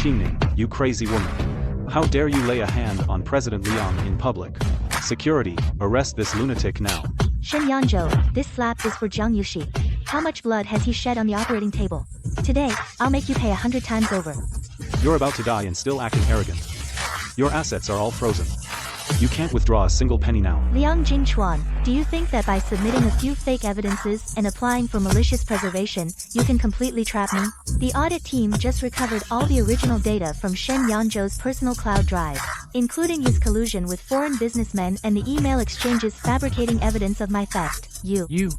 Qingning, you crazy woman. How dare you lay a hand on President Liang in public? Security, arrest this lunatic now. Shen Yanzhou, this slap is for Jiang Yuxi. How much blood has he shed on the operating table? Today, I'll make you pay 100 times over. You're about to die and still acting arrogant. Your assets are all frozen. You can't withdraw a single penny now. Liang Jingchuan, do you think that by submitting a few fake evidences and applying for malicious preservation, you can completely trap me? The audit team just recovered all the original data from Shen Yanzhou's personal cloud drive, including his collusion with foreign businessmen and the email exchanges fabricating evidence of my theft.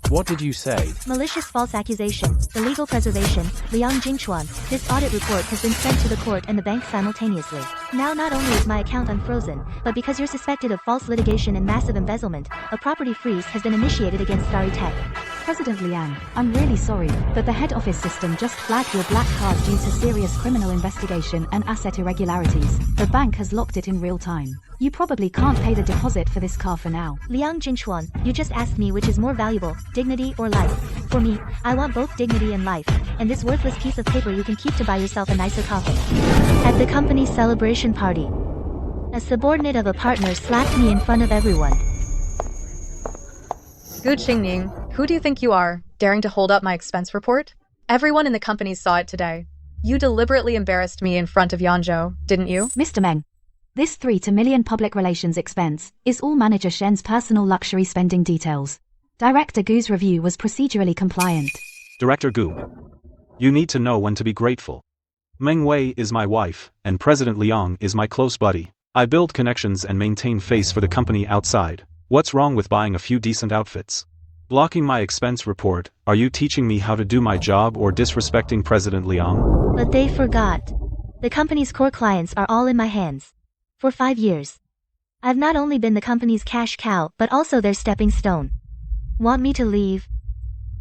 What did you say? Malicious false accusation, illegal preservation, Liang Jingchuan, this audit report has been sent to the court and the bank simultaneously. Now not only is my account unfrozen, but because you're suspected of false litigation and massive embezzlement, a property freeze has been initiated against Starry Tech. President Liang, I'm really sorry, but the head office system just flagged your black card due to serious criminal investigation and asset irregularities. The bank has locked it in real time. You probably can't pay the deposit for this car for now. Liang Jingchuan, you just asked me which is more valuable, dignity or life. For me, I want both dignity and life, and this worthless piece of paper you can keep to buy yourself a nicer coffin. At the company's celebration party, a subordinate of a partner slapped me in front of everyone. Gu Qingning, who do you think you are, daring to hold up my expense report? Everyone in the company saw it today. You deliberately embarrassed me in front of Yanzhou, didn't you? Mr. Meng, this 3 million public relations expense is all Manager Shen's personal luxury spending details. Director Gu's review was procedurally compliant. Director Gu, you need to know when to be grateful. Meng Wei is my wife, and President Liang is my close buddy. I build connections and maintain face for the company outside. What's wrong with buying a few decent outfits? Blocking my expense report, are you teaching me how to do my job or disrespecting President Liang? But they forgot. The company's core clients are all in my hands. For 5 years. I've not only been the company's cash cow, but also their stepping stone. Want me to leave?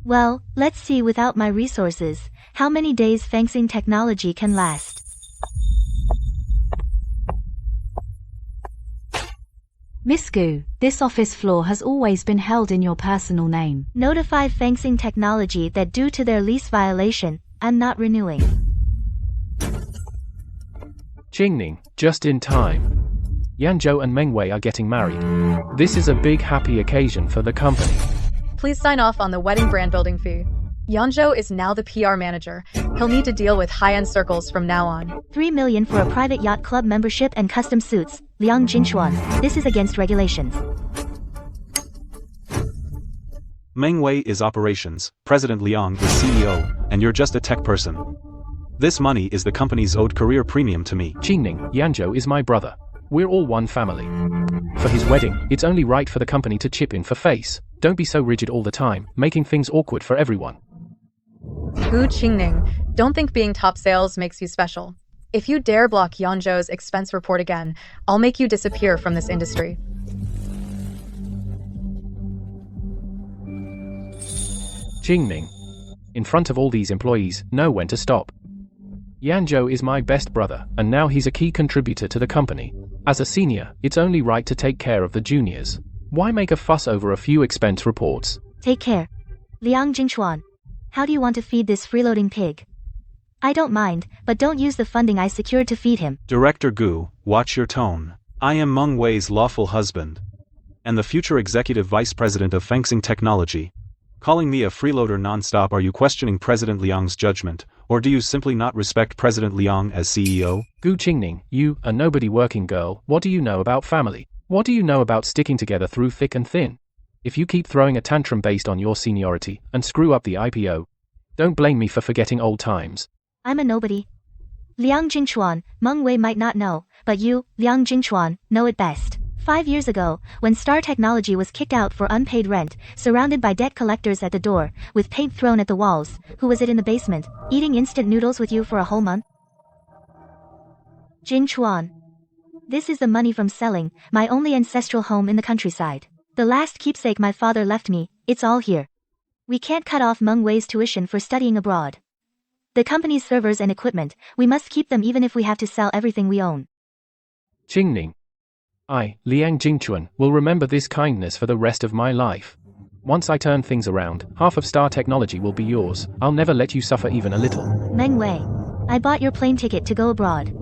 Well, let's see without my resources, how many days Fengxing technology can last. Miss Gu, this office floor has always been held in your personal name. Notify Fengxing technology that due to their lease violation, I'm not renewing. Qingning, just in time. Yanzhou and Meng Wei are getting married. This is a big happy occasion for the company. Please sign off on the wedding brand building fee. Yanzhou is now the PR manager. He'll need to deal with high-end circles from now on. 3 million for a private yacht club membership and custom suits. Liang Jingchuan, this is against regulations. Meng Wei is operations, President Liang is CEO, and you're just a tech person. This money is the company's owed career premium to me. Qingning, Yanzhou is my brother. We're all one family. For his wedding, it's only right for the company to chip in for face. Don't be so rigid all the time, making things awkward for everyone. Gu Qingning, don't think being top sales makes you special. If you dare block Yanzhou's expense report again, I'll make you disappear from this industry. Qingning. In front of all these employees, know when to stop. Yanzhou is my best brother, and now he's a key contributor to the company. As a senior, it's only right to take care of the juniors. Why make a fuss over a few expense reports? Take care. Liang Jingchuan. How do you want to feed this freeloading pig? I don't mind, but don't use the funding I secured to feed him. Director Gu, watch your tone. I am Meng Wei's lawful husband, and the future executive vice president of Fengxing Technology. Calling me a freeloader non-stop, are you questioning President Liang's judgment, or do you simply not respect President Liang as CEO? Gu Qingning, you, a nobody working girl, what do you know about family? What do you know about sticking together through thick and thin? If you keep throwing a tantrum based on your seniority, and screw up the IPO, don't blame me for forgetting old times. I'm a nobody. Liang Jingchuan, Meng Wei might not know, but you, Liang Jingchuan, know it best. 5 years ago, when Star Technology was kicked out for unpaid rent, surrounded by debt collectors at the door, with paint thrown at the walls, who was it in the basement, eating instant noodles with you for a whole month? Jingchuan. This is the money from selling my only ancestral home in the countryside. The last keepsake my father left me, it's all here. We can't cut off Meng Wei's tuition for studying abroad. The company's servers and equipment, we must keep them even if we have to sell everything we own. Qingning. I, Liang Jingchuan, will remember this kindness for the rest of my life. Once I turn things around, half of Star Technology will be yours. I'll never let you suffer even a little. Meng Wei. I bought your plane ticket to go abroad.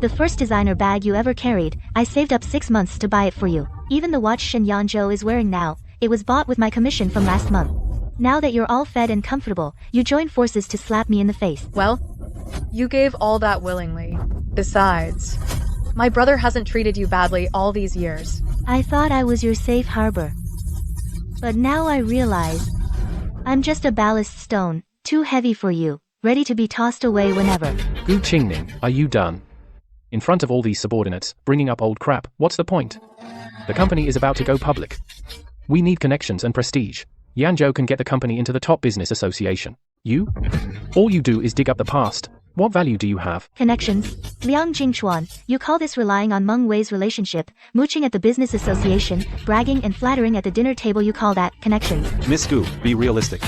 The first designer bag you ever carried, I saved up 6 months to buy it for you. Even the watch Shen Yanzhou is wearing now, it was bought with my commission from last month. Now that you're all fed and comfortable, you join forces to slap me in the face. Well, you gave all that willingly. Besides, my brother hasn't treated you badly all these years. I thought I was your safe harbor. But now I realize I'm just a ballast stone, too heavy for you, ready to be tossed away whenever. Gu Qingning, are you done? In front of all these subordinates, bringing up old crap, what's the point? The company is about to go public. We need connections and prestige. Yanzhou can get the company into the top business association. You? All you do is dig up the past. What value do you have? Connections. Liang Jingchuan, you call this relying on Meng Wei's relationship, mooching at the business association, bragging and flattering at the dinner table, you call that connections. Miss Gu, be realistic.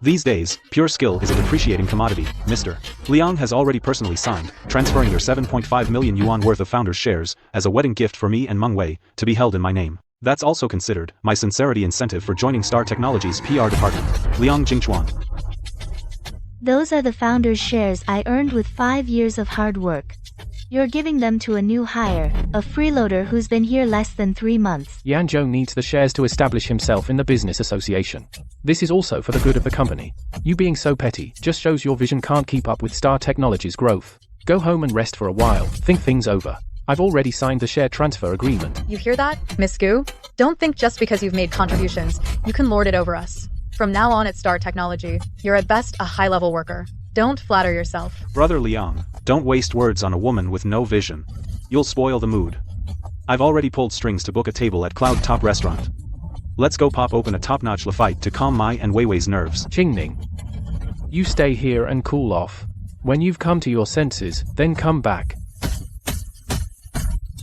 These days, pure skill is a depreciating commodity, Mr. Liang has already personally signed, transferring your 7.5 million yuan worth of founders' shares, as a wedding gift for me and Meng Wei, to be held in my name. That's also considered my sincerity incentive for joining Star Technologies' PR department. Liang Jingchuan. Those are the founders' shares I earned with 5 years of hard work. You're giving them to a new hire, a freeloader who's been here less than 3 months. Yanzhou needs the shares to establish himself in the business association. This is also for the good of the company. You being so petty just shows your vision can't keep up with Star Technologies' growth. Go home and rest for a while, think things over. I've already signed the share transfer agreement. You hear that, Miss Gu? Don't think just because you've made contributions, you can lord it over us. From now on at Star Technology, you're at best a high-level worker. Don't flatter yourself. Brother Liang, don't waste words on a woman with no vision. You'll spoil the mood. I've already pulled strings to book a table at Cloud Top Restaurant. Let's go pop open a top-notch fight to calm my and Weiwei's nerves. Qingning, you stay here and cool off. When you've come to your senses, then come back.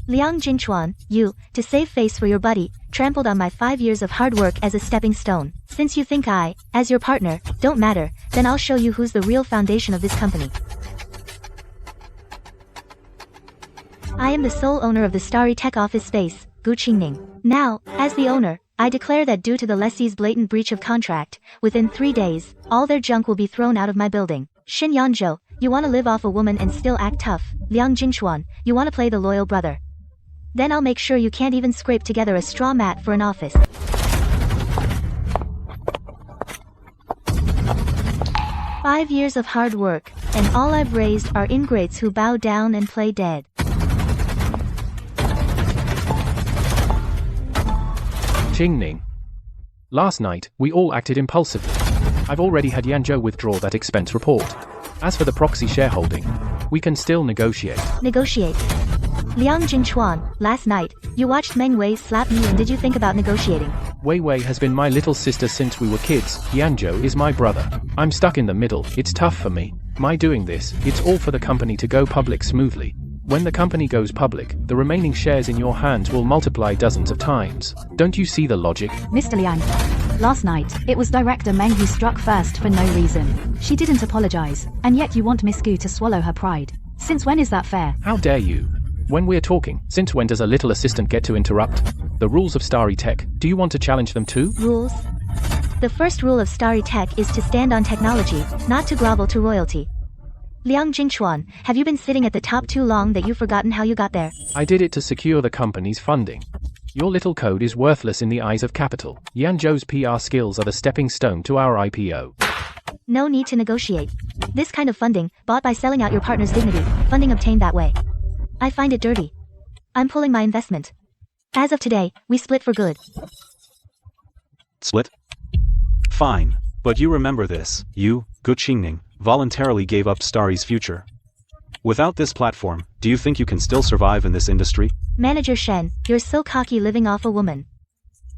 Liang Jingchuan, you, to save face for your buddy, trampled on my 5 years of hard work as a stepping stone. Since you think I, as your partner, don't matter, then I'll show you who's the real foundation of this company. I am the sole owner of the Starry Tech office space, Gu Qingning. Now, as the owner, I declare that due to the lessee's blatant breach of contract, within 3 days, all their junk will be thrown out of my building. Shen Yanzhou, you want to live off a woman and still act tough. Liang Jingchuan, you want to play the loyal brother. Then I'll make sure you can't even scrape together a straw mat for an office. "5 years of hard work, and all I've raised are ingrates who bow down and play dead." Qingning. Last night, we all acted impulsively. I've already had Yanzhou withdraw that expense report. As for the proxy shareholding, we can still negotiate. Negotiate. Liang Jingchuan, last night, you watched Meng Wei slap me and did you think about negotiating? Weiwei has been my little sister since we were kids. Yanzhou is my brother. I'm stuck in the middle, it's tough for me. My doing this, it's all for the company to go public smoothly. When the company goes public, the remaining shares in your hands will multiply dozens of times. Don't you see the logic? Mr. Liang, last night, it was Director Meng who struck first for no reason. She didn't apologize, and yet you want Miss Gu to swallow her pride. Since when is that fair? How dare you? When we're talking, since when does a little assistant get to interrupt? The rules of Starry Tech, do you want to challenge them too? Rules? The first rule of Starry Tech is to stand on technology, not to grovel to royalty. Liang Jingchuan, have you been sitting at the top too long that you've forgotten how you got there? I did it to secure the company's funding. Your little code is worthless in the eyes of capital. Yanzhou's PR skills are the stepping stone to our IPO. No need to negotiate. This kind of funding, bought by selling out your partner's dignity, funding obtained that way. I find it dirty. I'm pulling my investment. As of today, we split for good. Split? Fine. But you remember this, you, Gu Qingning, voluntarily gave up Starry's future. Without this platform, do you think you can still survive in this industry? Manager Shen, you're so cocky living off a woman.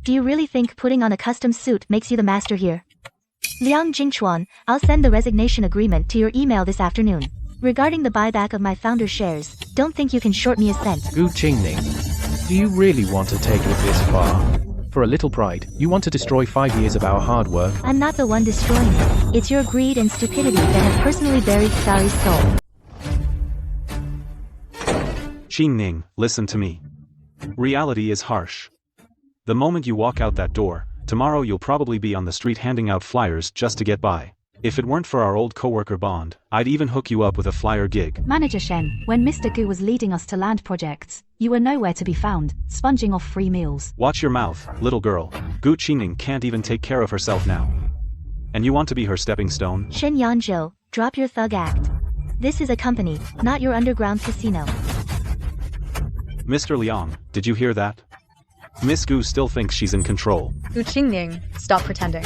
Do you really think putting on a custom suit makes you the master here? Liang Jingchuan, I'll send the resignation agreement to your email this afternoon. Regarding the buyback of my founder's shares, don't think you can short me a cent. Gu Qingning, do you really want to take it this far? For a little pride, you want to destroy 5 years of our hard work? I'm not the one destroying it. It's your greed and stupidity that have personally buried Starry's soul. Qingning, listen to me. Reality is harsh. The moment you walk out that door, tomorrow you'll probably be on the street handing out flyers just to get by. If it weren't for our old coworker bond, I'd even hook you up with a flyer gig. Manager Shen, when Mr. Gu was leading us to land projects, you were nowhere to be found, sponging off free meals. Watch your mouth, little girl. Gu Qingning can't even take care of herself now. And you want to be her stepping stone? Shen Yanzhou, drop your thug act. This is a company, not your underground casino. Mr. Liang, did you hear that? Miss Gu still thinks she's in control. Gu Qingning, stop pretending.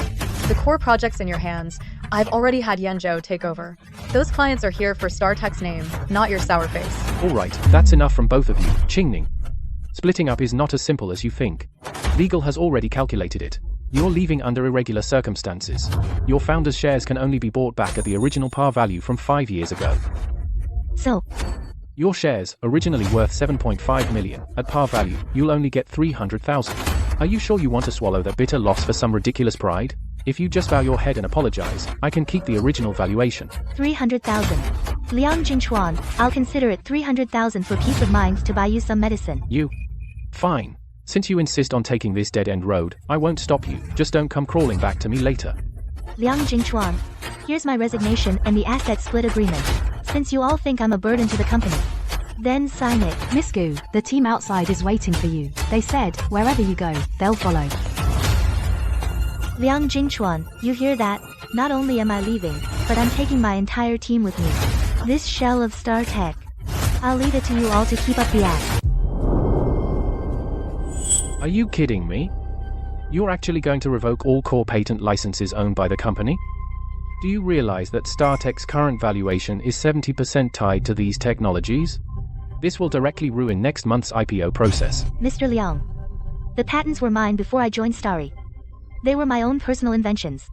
The core project's in your hands. I've already had Yanzhou take over. Those clients are here for StarTech's name, not your sour face. Alright, that's enough from both of you, Qingning. Splitting up is not as simple as you think. Legal has already calculated it. You're leaving under irregular circumstances. Your founder's shares can only be bought back at the original par value from 5 years ago. So, Your shares, originally worth 7.5 million, at par value, you'll only get 300,000. Are you sure you want to swallow that bitter loss for some ridiculous pride? If you just bow your head and apologize, I can keep the original valuation. 300,000. Liang Jingchuan, I'll consider it 300,000 for peace of mind to buy you some medicine. You? Fine. Since you insist on taking this dead-end road, I won't stop you, just don't come crawling back to me later. Liang Jingchuan, here's my resignation and the asset split agreement. Since you all think I'm a burden to the company, then sign it. Miss Gu, the team outside is waiting for you. They said, wherever you go, they'll follow. Liang Jingchuan, you hear that? Not only am I leaving, but I'm taking my entire team with me. This shell of StarTech. I'll leave it to you all to keep up the act. Are you kidding me? You're actually going to revoke all core patent licenses owned by the company? Do you realize that StarTech's current valuation is 70% tied to these technologies? This will directly ruin next month's IPO process. Mr. Liang, the patents were mine before I joined Starry. They were my own personal inventions.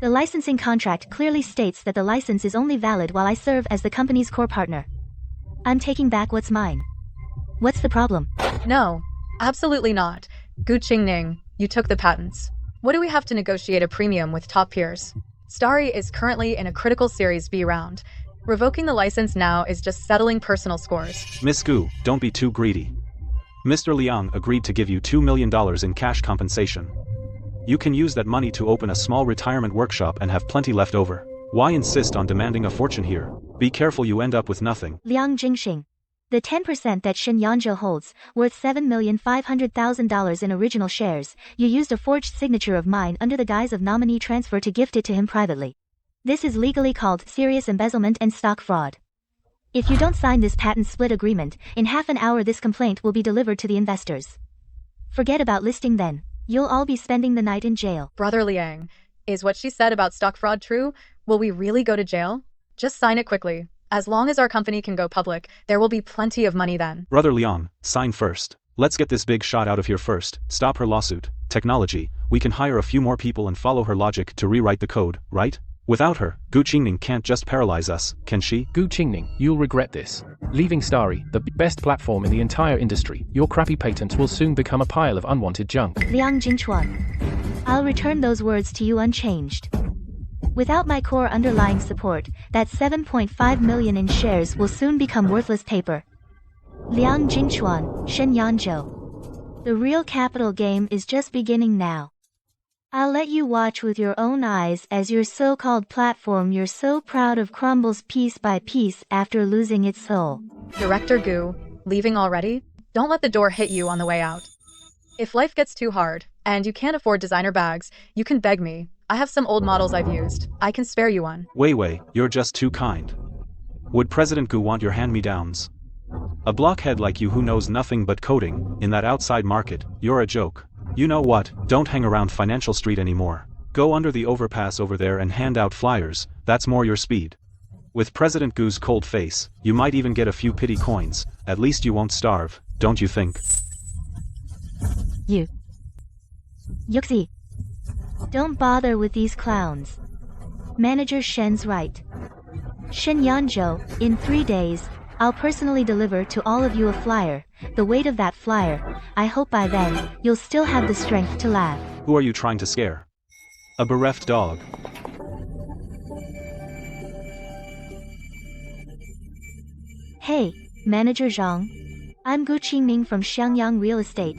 The licensing contract clearly states that the license is only valid while I serve as the company's core partner. I'm taking back what's mine. What's the problem? No, absolutely not. Gu Qingning, you took the patents. What do we have to negotiate a premium with top peers? Starry is currently in a critical Series B round. Revoking the license now is just settling personal scores. Miss Gu, don't be too greedy. Mr. Liang agreed to give you $2 million in cash compensation. You can use that money to open a small retirement workshop and have plenty left over. Why insist on demanding a fortune here? Be careful you end up with nothing. Liang Jingxing. The 10% that Shen Yanzhou holds, worth $7,500,000 in original shares, you used a forged signature of mine under the guise of nominee transfer to gift it to him privately. This is legally called serious embezzlement and stock fraud. If you don't sign this patent split agreement, in half an hour this complaint will be delivered to the investors. Forget about listing then. You'll all be spending the night in jail. Brother Liang, is what she said about stock fraud true? Will we really go to jail? Just sign it quickly. As long as our company can go public, there will be plenty of money then. Brother Liang, sign first. Let's get this big shot out of here first. Stop her lawsuit. Technology, we can hire a few more people and follow her logic to rewrite the code, right? Without her, Gu Qingning can't just paralyze us, can she? Gu Qingning, you'll regret this. Leaving Starry, the best platform in the entire industry, your crappy patents will soon become a pile of unwanted junk. Liang Jingchuan. I'll return those words to you unchanged. Without my core underlying support, that 7.5 million in shares will soon become worthless paper. Liang Jingchuan, Shen Yanzhou. The real capital game is just beginning now. I'll let you watch with your own eyes as your so-called platform you're so proud of crumbles piece by piece after losing its soul. Director Gu, leaving already? Don't let the door hit you on the way out. If life gets too hard, and you can't afford designer bags, you can beg me. I have some old models I've used. I can spare you one. Wei, you're just too kind. Would President Gu want your hand-me-downs? A blockhead like you who knows nothing but coding, in that outside market, you're a joke. You know what, don't hang around Financial Street anymore. Go under the overpass over there and hand out flyers, that's more your speed. With President Gu's cold face, you might even get a few pity coins, at least you won't starve, don't you think? You. Yuxi. Don't bother with these clowns. Manager Shen's right. Shen Yanzhou, in 3 days, I'll personally deliver to all of you a flyer, the weight of that flyer. I hope by then, you'll still have the strength to laugh. Who are you trying to scare? A bereft dog. Hey, Manager Zhang. I'm Gu Qingning from Xiangyang Real Estate.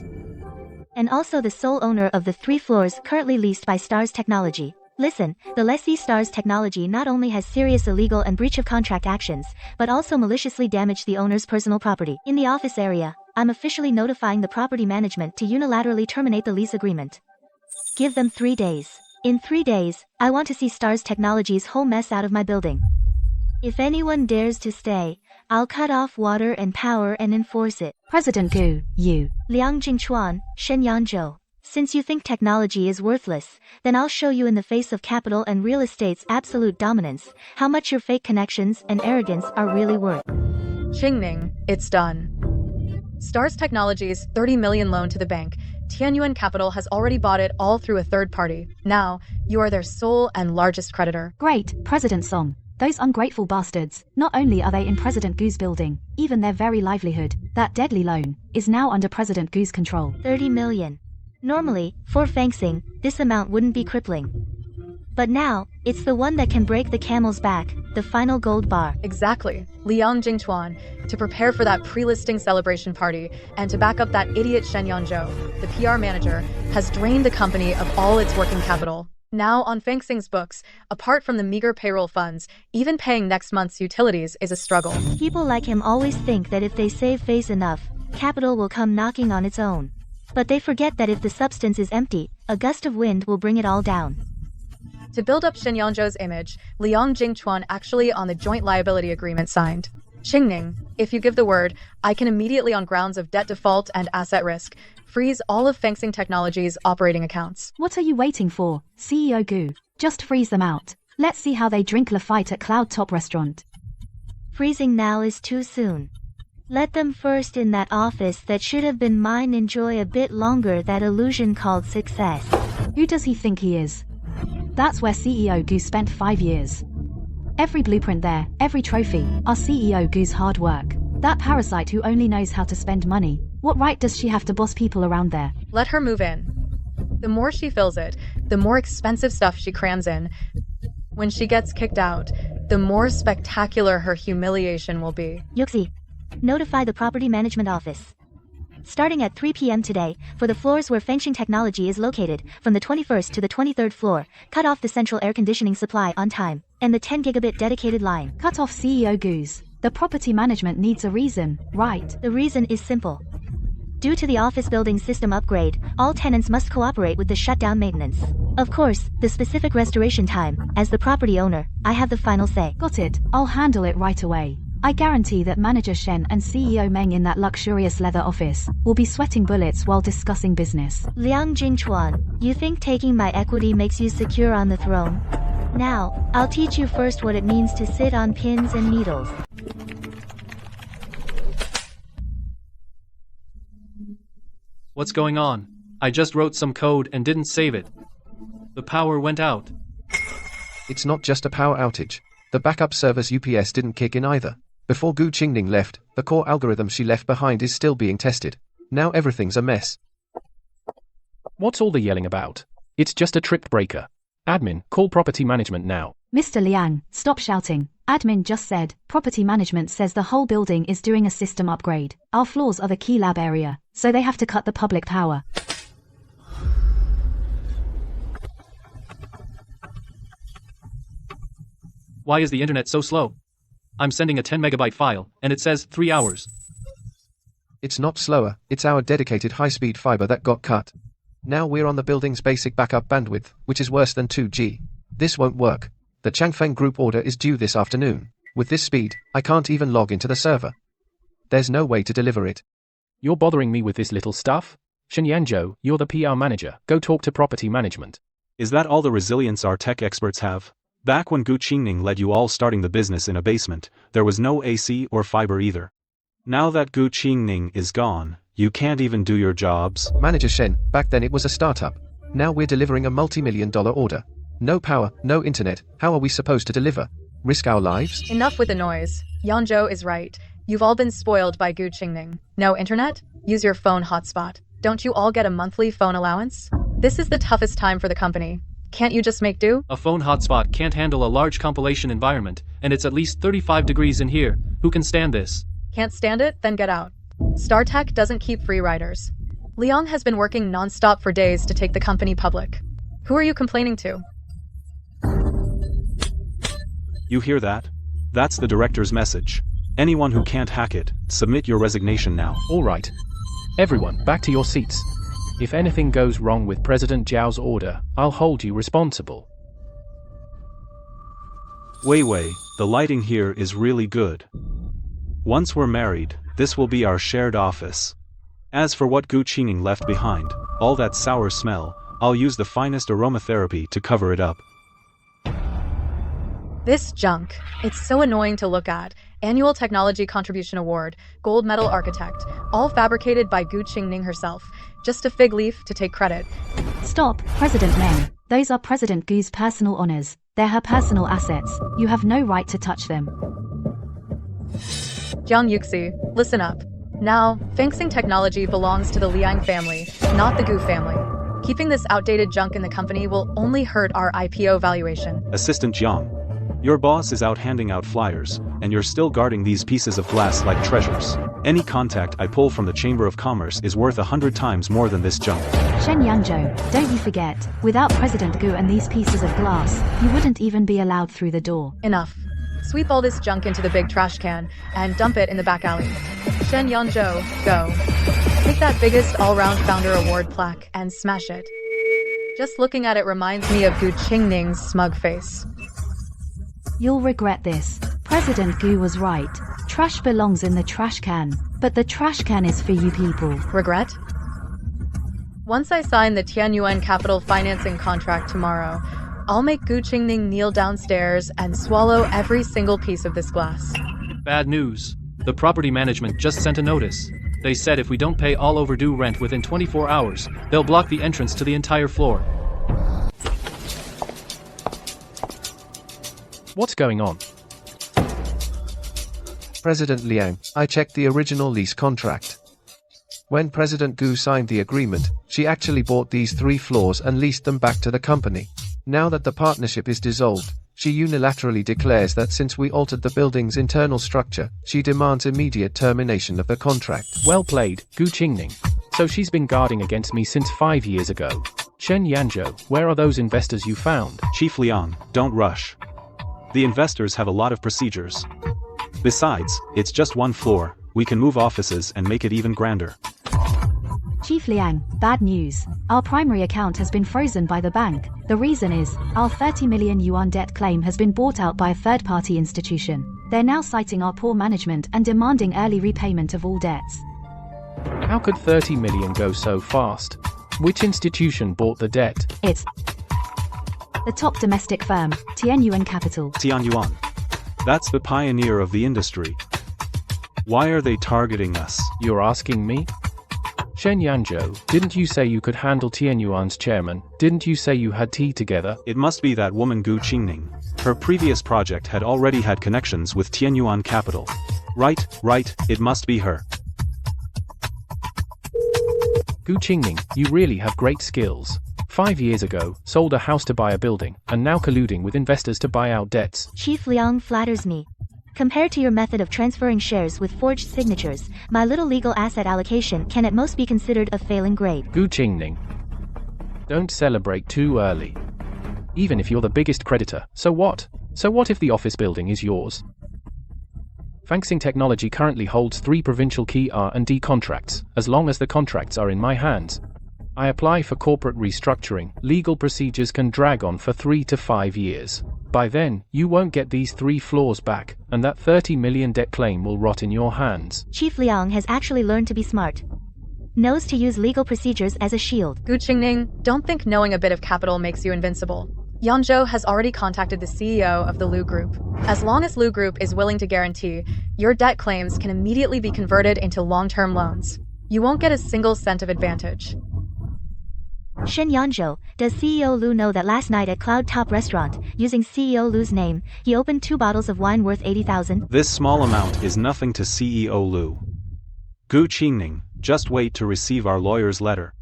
And also the sole owner of the 3 floors currently leased by Stars Technology. Listen, the lessee Stars Technology not only has serious illegal and breach of contract actions, but also maliciously damaged the owner's personal property. In the office area, I'm officially notifying the property management to unilaterally terminate the lease agreement. Give them 3 days. In 3 days, I want to see Stars Technology's whole mess out of my building. If anyone dares to stay, I'll cut off water and power and enforce it. President Gu, you. Liang Jingchuan, Shen Yanzhou. Since you think technology is worthless, then I'll show you in the face of capital and real estate's absolute dominance, how much your fake connections and arrogance are really worth. Qingning, it's done. Stars Technology's 30 million loan to the bank, Tianyuan Capital has already bought it all through a third party. Now, you are their sole and largest creditor. Great, President Song. Those ungrateful bastards, not only are they in President Gu's building, even their very livelihood, that deadly loan, is now under President Gu's control. 30 million. Normally, for Fangxing, this amount wouldn't be crippling. But now, it's the one that can break the camel's back, the final gold bar. Exactly. Liang Jingchuan, to prepare for that pre-listing celebration party and to back up that idiot Shen Yanzhou, the PR manager, has drained the company of all its working capital. Now, on Fangxing's books, apart from the meager payroll funds, even paying next month's utilities is a struggle. People like him always think that if they save face enough, capital will come knocking on its own. But they forget that if the substance is empty, a gust of wind will bring it all down. To build up Shen Yanzhou's image, Liang Jingchuan actually on the joint liability agreement signed. Qingning, if you give the word, I can immediately on grounds of debt default and asset risk, freeze all of Fangxing Technology's operating accounts. What are you waiting for, CEO Gu? Just freeze them out. Let's see how they drink Lafite at Cloud Top Restaurant. Freezing now is too soon. Let them first in that office that should have been mine enjoy a bit longer that illusion called success. Who does he think he is? That's where CEO Gu spent 5 years. Every blueprint there, every trophy, our CEO Gu's hard work. That parasite who only knows how to spend money. What right does she have to boss people around there? Let her move in. The more she fills it, the more expensive stuff she crams in. When she gets kicked out, the more spectacular her humiliation will be. Yuxi, notify the property management office. Starting at 3 p.m. today, for the floors where Fangxing Technology is located, from the 21st to the 23rd floor, cut off the central air conditioning supply on time, and the 10 gigabit dedicated line. Cut off CEO Gu's. The property management needs a reason, right? The reason is simple. Due to the office building system upgrade, all tenants must cooperate with the shutdown maintenance. Of course, the specific restoration time, as the property owner, I have the final say. Got it, I'll handle it right away. I guarantee that Manager Shen and CEO Meng in that luxurious leather office will be sweating bullets while discussing business. Liang Jingchuan, you think taking my equity makes you secure on the throne? Now, I'll teach you first what it means to sit on pins and needles. What's going on? I just wrote some code and didn't save it. The power went out. It's not just a power outage. The backup server's UPS didn't kick in either. Before Gu Qingning left, the core algorithm she left behind is still being tested. Now everything's a mess. What's all the yelling about? It's just a trip breaker. Admin, call property management now. Mr. Liang, stop shouting. Admin just said, property management says the whole building is doing a system upgrade. Our floors are the key lab area, so they have to cut the public power. Why is the internet so slow? I'm sending a 10 megabyte file, and it says 3 hours. It's not slower, it's our dedicated high-speed fiber that got cut. Now we're on the building's basic backup bandwidth, which is worse than 2G. This won't work. The Changfeng Group order is due this afternoon. With this speed, I can't even log into the server. There's no way to deliver it. You're bothering me with this little stuff? Shen Yanzhou, you're the PR manager. Go talk to property management. Is that all the resilience our tech experts have? Back when Gu Qingning led you all starting the business in a basement, there was no AC or fiber either. Now that Gu Qingning is gone, you can't even do your jobs. Manager Shen, back then it was a startup. Now we're delivering a multi-million-dollar order. No power, no internet, how are we supposed to deliver? Risk our lives? Enough with the noise. Yanzhou is right. You've all been spoiled by Gu Qingning. No internet? Use your phone hotspot. Don't you all get a monthly phone allowance? This is the toughest time for the company. Can't you just make do? A phone hotspot can't handle a large compilation environment, and it's at least 35 degrees in here. Who can stand this? Can't stand it? Then get out. StarTech doesn't keep free riders. Liang has been working non-stop for days to take the company public. Who are you complaining to? You hear that? That's the director's message. Anyone who can't hack it, submit your resignation now. All right. Everyone, back to your seats. If anything goes wrong with President Zhao's order, I'll hold you responsible. Wei, the lighting here is really good. Once we're married, this will be our shared office. As for what Gu Qingning left behind, all that sour smell, I'll use the finest aromatherapy to cover it up. This junk. It's so annoying to look at. Annual Technology Contribution Award, Gold Medal Architect, all fabricated by Gu Qingning herself. Just a fig leaf to take credit. Stop, President Meng. Those are President Gu's personal honors. They're her personal assets. You have no right to touch them. Jiang Yuxi, listen up. Now, Fengxing Technology belongs to the Liang family, not the Gu family. Keeping this outdated junk in the company will only hurt our IPO valuation. Assistant Jiang. Your boss is out handing out flyers, and you're still guarding these pieces of glass like treasures. Any contact I pull from the Chamber of Commerce is worth 100 times more than this junk. Shen Yangzhou, don't you forget, without President Gu and these pieces of glass, you wouldn't even be allowed through the door. Enough. Sweep all this junk into the big trash can, and dump it in the back alley. Shen Yangzhou, go. Take that biggest all-round founder award plaque and smash it. Just looking at it reminds me of Gu Qingning's smug face. You'll regret this. President Gu was right. Trash belongs in the trash can, but the trash can is for you people. Regret? Once I sign the Tianyuan capital financing contract tomorrow, I'll make Gu Qingning kneel downstairs and swallow every single piece of this glass. Bad news. The property management just sent a notice. They said if we don't pay all overdue rent within 24 hours, they'll block the entrance to the entire floor. What's going on? President Liang, I checked the original lease contract. When President Gu signed the agreement, she actually bought these 3 floors and leased them back to the company. Now that the partnership is dissolved, she unilaterally declares that since we altered the building's internal structure, she demands immediate termination of the contract. Well played, Gu Qingning. So she's been guarding against me since 5 years ago. Shen Yangzhou, where are those investors you found? Chief Liang, don't rush. The investors have a lot of procedures. Besides, it's just 1 floor, we can move offices and make it even grander. Chief Liang, bad news. Our primary account has been frozen by the bank. The reason is, our 30 million yuan debt claim has been bought out by a third-party institution. They're now citing our poor management and demanding early repayment of all debts. How could 30 million go so fast? Which institution bought the debt? It's the top domestic firm, Tianyuan Capital. Tianyuan. That's the pioneer of the industry. Why are they targeting us? You're asking me? Shen Yangzhou, didn't you say you could handle Tianyuan's chairman? Didn't you say you had tea together? It must be that woman Gu Qingning. Her previous project had already had connections with Tianyuan Capital. Right, it must be her. Gu Qingning, you really have great skills. 5 years ago, sold a house to buy a building, and now colluding with investors to buy out debts. Chief Liang flatters me. Compared to your method of transferring shares with forged signatures, my little legal asset allocation can at most be considered a failing grade. Gu Qingning. Don't celebrate too early. Even if you're the biggest creditor, so what? So what if the office building is yours? Fengxing Technology currently holds 3 provincial key R&D contracts. As long as the contracts are in my hands, I apply for corporate restructuring. Legal procedures can drag on for 3 to 5 years. By then, you won't get these 3 floors back, and that 30 million debt claim will rot in your hands. Chief Liang has actually learned to be smart. Knows to use legal procedures as a shield. Gu Qingning, don't think knowing a bit of capital makes you invincible. Yangzhou has already contacted the CEO of the Lu Group. As long as Lu Group is willing to guarantee, your debt claims can immediately be converted into long-term loans. You won't get a single cent of advantage. Shen Yangzhou, does CEO Lu know that last night at Cloud Top Restaurant, using CEO Lu's name, he opened 2 bottles of wine worth 80,000? This small amount is nothing to CEO Lu. Gu Qingning, just wait to receive our lawyer's letter.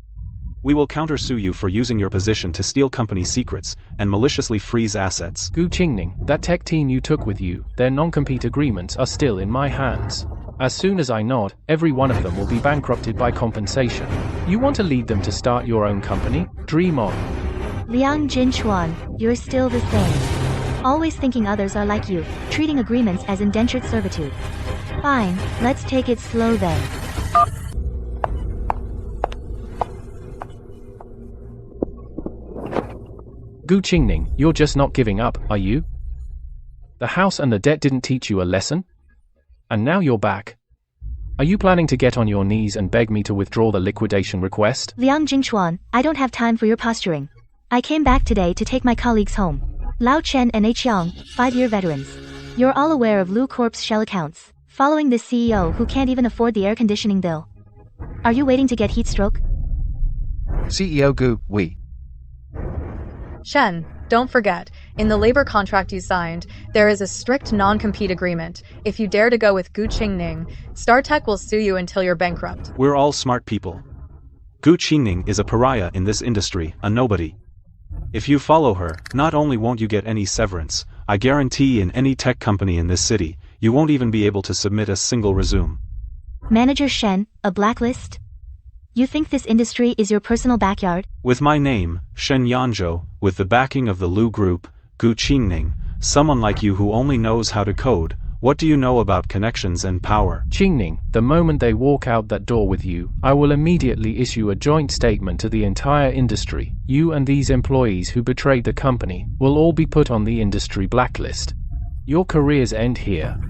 We will countersue you for using your position to steal company secrets and maliciously freeze assets. Gu Qingning, that tech team you took with you, their non-compete agreements are still in my hands. As soon as I nod, every one of them will be bankrupted by compensation. You want to lead them to start your own company? Dream on. Liang Jinchuan, you're still the same. Always thinking others are like you, treating agreements as indentured servitude. Fine, let's take it slow then. Gu Qingning, you're just not giving up, are you? The house and the debt didn't teach you a lesson? And now you're back. Are you planning to get on your knees and beg me to withdraw the liquidation request? Liang Jingchuan, I don't have time for your posturing. I came back today to take my colleagues home. Lao Chen and H Yang, 5-year veterans. You're all aware of Lu Corp's shell accounts, following this CEO who can't even afford the air conditioning bill. Are you waiting to get heat stroke? CEO Gu, we. Shen, don't forget, in the labor contract you signed, there is a strict non-compete agreement. If you dare to go with Gu Qingning, StarTech will sue you until you're bankrupt. We're all smart people. Gu Qingning is a pariah in this industry, a nobody. If you follow her, not only won't you get any severance, I guarantee in any tech company in this city, you won't even be able to submit a single resume. Manager Shen, a blacklist? You think this industry is your personal backyard? With my name, Shen Yanzhou, with the backing of the Lu Group, Gu Qingning, someone like you who only knows how to code, what do you know about connections and power? Qingning, the moment they walk out that door with you, I will immediately issue a joint statement to the entire industry. You and these employees who betrayed the company will all be put on the industry blacklist. Your careers end here.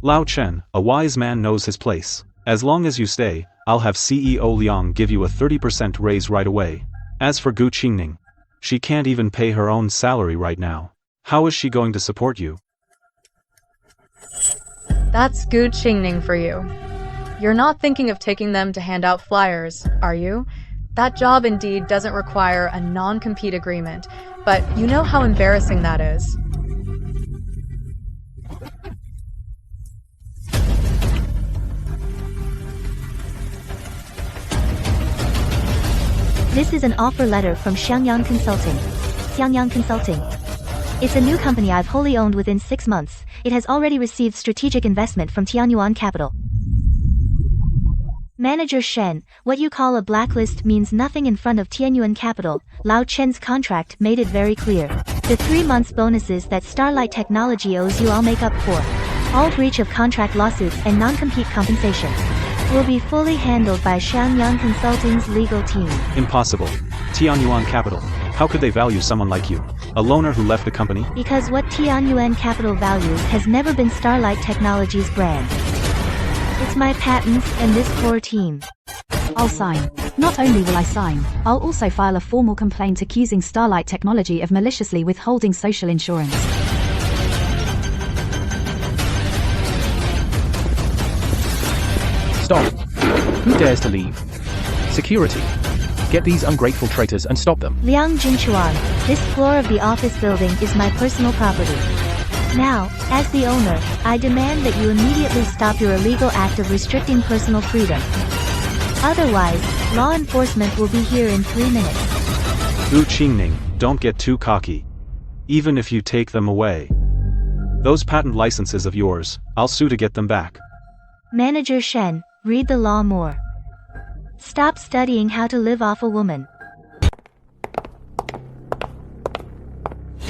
Lao Chen, a wise man knows his place. As long as you stay, I'll have CEO Liang give you a 30% raise right away. As for Gu Qingning, she can't even pay her own salary right now. How is she going to support you? That's Gu Qingning for you. You're not thinking of taking them to hand out flyers, are you? That job indeed doesn't require a non-compete agreement, but you know how embarrassing that is. This is an offer letter from Xiangyang Consulting. Xiangyang Consulting. It's a new company I've wholly owned within 6 months. It has already received strategic investment from Tianyuan Capital. Manager Shen, what you call a blacklist means nothing in front of Tianyuan Capital. Lao Chen's contract made it very clear. The 3 months bonuses that Starlight Technology owes you I'll make up for. All breach of contract lawsuits and non-compete compensation will be fully handled by Xiangyang Consulting's legal team. Impossible. Tianyuan Capital. How could they value someone like you? A loner who left the company? Because what Tianyuan Capital values has never been Starlight Technology's brand. It's my patents and this core team. I'll sign. Not only will I sign, I'll also file a formal complaint accusing Starlight Technology of maliciously withholding social insurance. Stop. Who dares to leave? Security. Get these ungrateful traitors and stop them. Liang Jingchuan, this floor of the office building is my personal property. Now, as the owner, I demand that you immediately stop your illegal act of restricting personal freedom. Otherwise, law enforcement will be here in 3 minutes. Gu Qingning, don't get too cocky. Even if you take them away. Those patent licenses of yours, I'll sue to get them back. Manager Shen, read the law more. Stop studying how to live off a woman.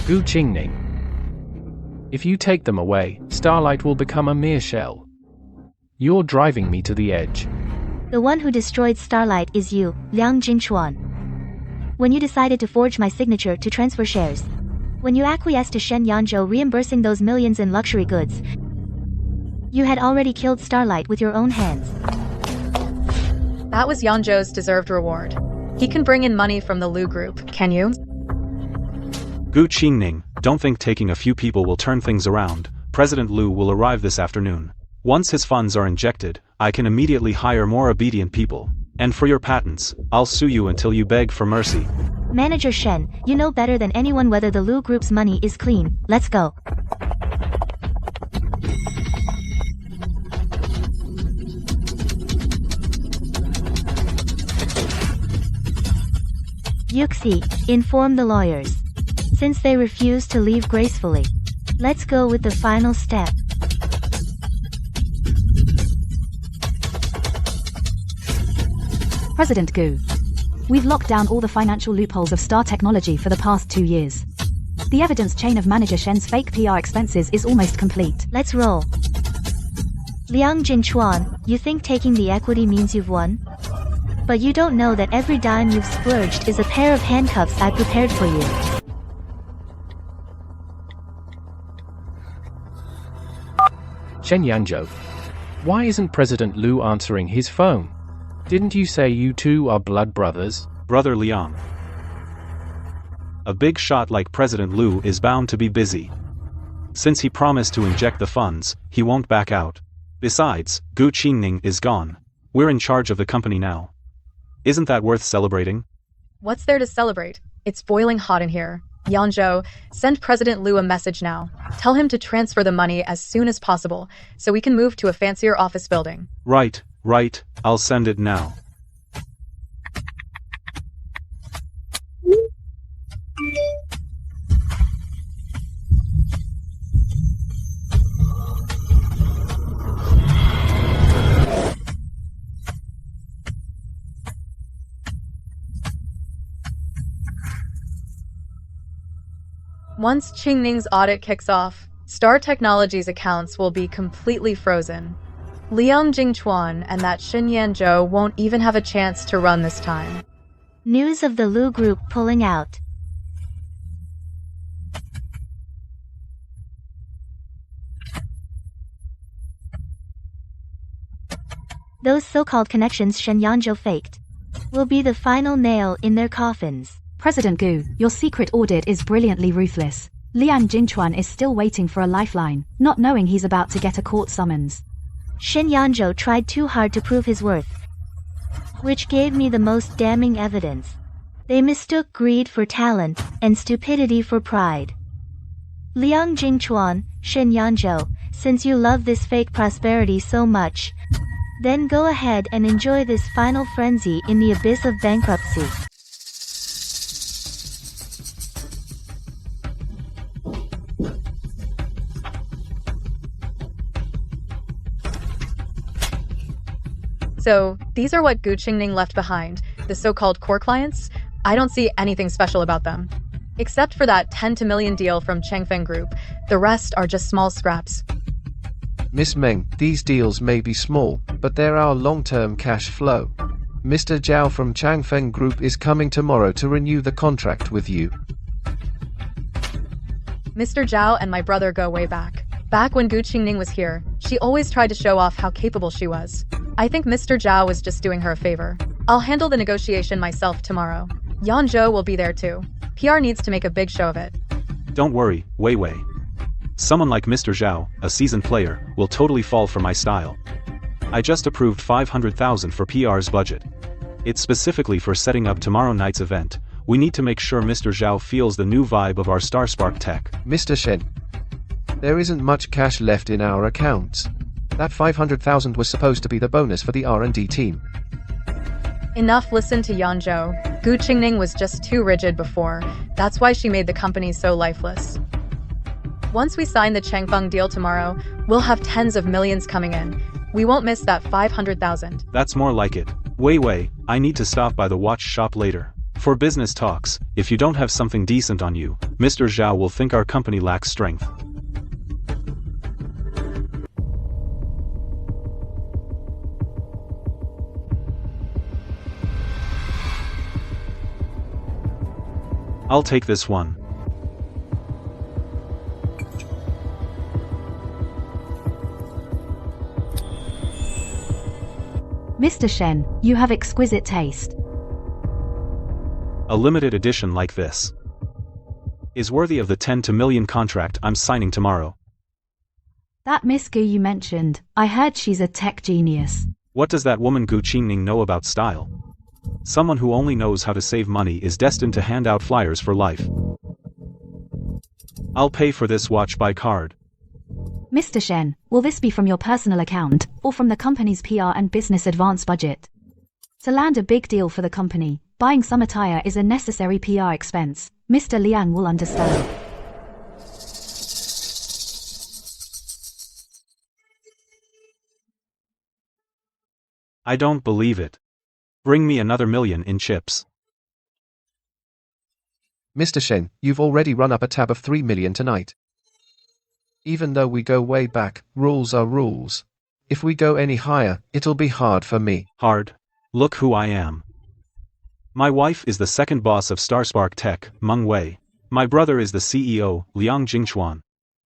Gu Qingning. If you take them away, Starlight will become a mere shell. You're driving me to the edge. The one who destroyed Starlight is you, Liang Jingchuan. When you decided to forge my signature to transfer shares. When you acquiesced to Shen Yanzhou reimbursing those millions in luxury goods. You had already killed Starlight with your own hands. That was Yanzhou's deserved reward. He can bring in money from the Lu Group, can you? Gu Qingning, don't think taking a few people will turn things around. President Lu will arrive this afternoon. Once his funds are injected, I can immediately hire more obedient people. And for your patents, I'll sue you until you beg for mercy. Manager Shen, you know better than anyone whether the Lu Group's money is clean. Let's go. Yuxi, inform the lawyers. Since they refuse to leave gracefully, let's go with the final step. President Gu. We've locked down all the financial loopholes of Star Technology for the past 2 years. The evidence chain of manager Shen's fake PR expenses is almost complete. Let's roll. Liang Jingchuan, you think taking the equity means you've won? But you don't know that every dime you've splurged is a pair of handcuffs I prepared for you. Shen Yanzhou. Why isn't President Liu answering his phone? Didn't you say you two are blood brothers? Brother Liang. A big shot like President Liu is bound to be busy. Since he promised to inject the funds, he won't back out. Besides, Gu Qingning is gone. We're in charge of the company now. Isn't that worth celebrating? What's there to celebrate? It's boiling hot in here. Yanzhou, send President Liu a message now. Tell him to transfer the money as soon as possible, so we can move to a fancier office building. Right, I'll send it now. Once Qingning's audit kicks off, Star Technology's accounts will be completely frozen. Liang Jingchuan and that Shen Yanzhou won't even have a chance to run this time. News of the Lu Group pulling out. Those so-called connections Shen Yanzhou faked will be the final nail in their coffins. President Gu, your secret audit is brilliantly ruthless. Liang Jingchuan is still waiting for a lifeline, not knowing he's about to get a court summons. Shen Yanzhou tried too hard to prove his worth, which gave me the most damning evidence. They mistook greed for talent and stupidity for pride. Liang Jingchuan, Shen Yanzhou, since you love this fake prosperity so much, then go ahead and enjoy this final frenzy in the abyss of bankruptcy. So, these are what Gu Qingning left behind, the so-called core clients. I don't see anything special about them. Except for that 10 to million deal from Changfeng Group, the rest are just small scraps. Miss Meng, these deals may be small, but they're our long-term cash flow. Mr. Zhao from Changfeng Group is coming tomorrow to renew the contract with you. Mr. Zhao and my brother go way back. Back when Gu Qingning was here, she always tried to show off how capable she was. I think Mr. Zhao was just doing her a favor. I'll handle the negotiation myself tomorrow. Yanzhou will be there too. PR needs to make a big show of it. Don't worry, Wei Wei. Someone like Mr. Zhao, a seasoned player, will totally fall for my style. I just approved 500,000 for PR's budget. It's specifically for setting up tomorrow night's event. We need to make sure Mr. Zhao feels the new vibe of our Starspark tech. Mr. Shen, there isn't much cash left in our accounts. That 500,000 was supposed to be the bonus for the R&D team. Enough listen to Yanzhou. Gu Qingning was just too rigid before. That's why she made the company so lifeless. Once we sign the Changfeng deal tomorrow, we'll have tens of millions coming in. We won't miss that 500,000. That's more like it. Wei Wei, I need to stop by the watch shop later. For business talks, if you don't have something decent on you, Mr. Zhao will think our company lacks strength. I'll take this one. Mr. Shen, you have exquisite taste. A limited edition like this is worthy of the 10 to million contract I'm signing tomorrow. That Miss Gu you mentioned, I heard she's a tech genius. What does that woman Gu Qingning know about style? Someone who only knows how to save money is destined to hand out flyers for life. I'll pay for this watch by card. Mr. Shen, will this be from your personal account, or from the company's PR and business advance budget? To land a big deal for the company, buying some attire is a necessary PR expense. Mr. Liang will understand. I don't believe it. Bring me another million in chips. Mr. Shen, you've already run up a tab of 3 million tonight. Even though we go way back, rules are rules. If we go any higher, it'll be hard for me. Hard? Look who I am. My wife is the second boss of Starspark Tech, Meng Wei. My brother is the CEO, Liang Jingchuan.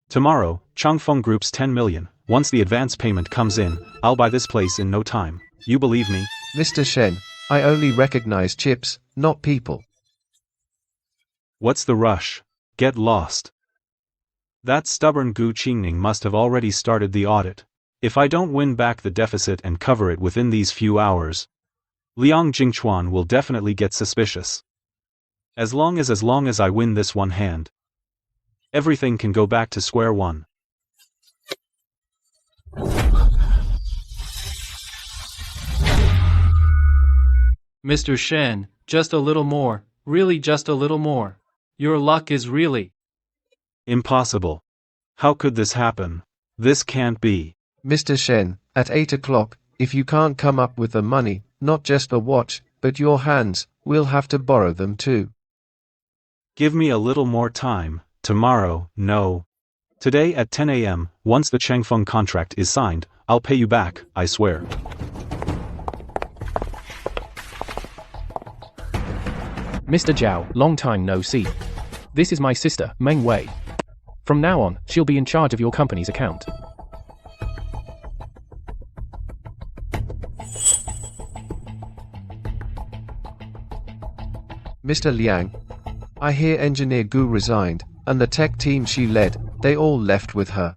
Tomorrow, Changfeng Group's 10 million. Once the advance payment comes in, I'll buy this place in no time. You believe me? Mr. Shen, I only recognize chips, not people. What's the rush? Get lost. That stubborn Gu Qingning must have already started the audit. If I don't win back the deficit and cover it within these few hours, Liang Jingchuan will definitely get suspicious. As long as I win this one hand, everything can go back to square one. Mr. Shen, just a little more, really just a little more. Your luck is really Impossible. How could this happen? This can't be. Mr. Shen, at 8 o'clock, if you can't come up with the money, not just the watch, but your hands, we'll have to borrow them too. Give me a little more time. Tomorrow, no. Today at 10 a.m., once the Changfeng contract is signed, I'll pay you back, I swear. Mr. Zhao, long time no see. This is my sister, Meng Wei. From now on, she'll be in charge of your company's account. Mr. Liang, I hear Engineer Gu resigned, and the tech team she led, they all left with her.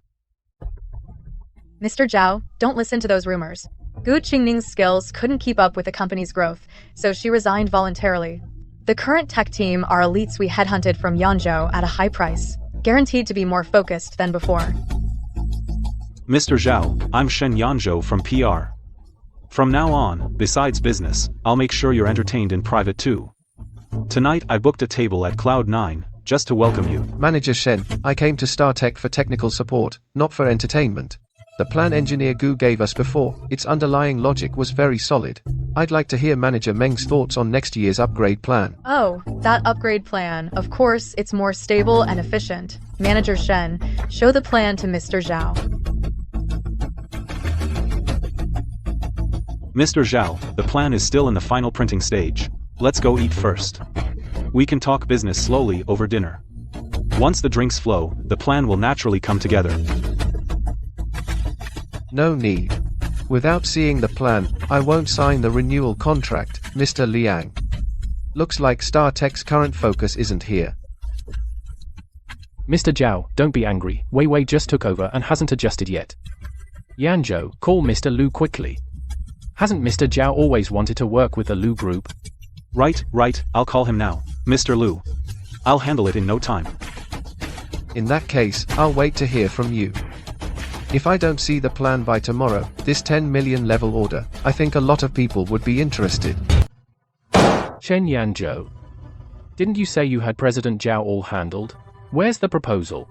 Mr. Zhao, don't listen to those rumors. Gu Qingning's skills couldn't keep up with the company's growth, so she resigned voluntarily. The current tech team are elites we headhunted from Yanzhou at a high price, guaranteed to be more focused than before. Mr. Zhao, I'm Shen Yanzhou from PR. From now on, besides business, I'll make sure you're entertained in private too. Tonight I booked a table at Cloud9, just to welcome you. Manager Shen, I came to StarTech for technical support, not for entertainment. The plan Engineer Gu gave us before, its underlying logic was very solid. I'd like to hear Manager Meng's thoughts on next year's upgrade plan. Oh, that upgrade plan. Of course, it's more stable and efficient. Manager Shen, show the plan to Mr. Zhao. Mr. Zhao, the plan is still in the final printing stage. Let's go eat first. We can talk business slowly over dinner. Once the drinks flow, the plan will naturally come together. No need. Without seeing the plan, I won't sign the renewal contract, Mr. Liang. Looks like StarTech's current focus isn't here. Mr. Zhao, don't be angry. Wei Wei just took over and hasn't adjusted yet. Yanzhou, call Mr. Lu quickly. Hasn't Mr. Zhao always wanted to work with the Lu Group? Right, I'll call him now. Mr. Lu. I'll handle it in no time. In that case, I'll wait to hear from you. If I don't see the plan by tomorrow, this 10 million level order, I think a lot of people would be interested. Shen Yanzhou. Didn't you say you had President Zhao all handled? Where's the proposal?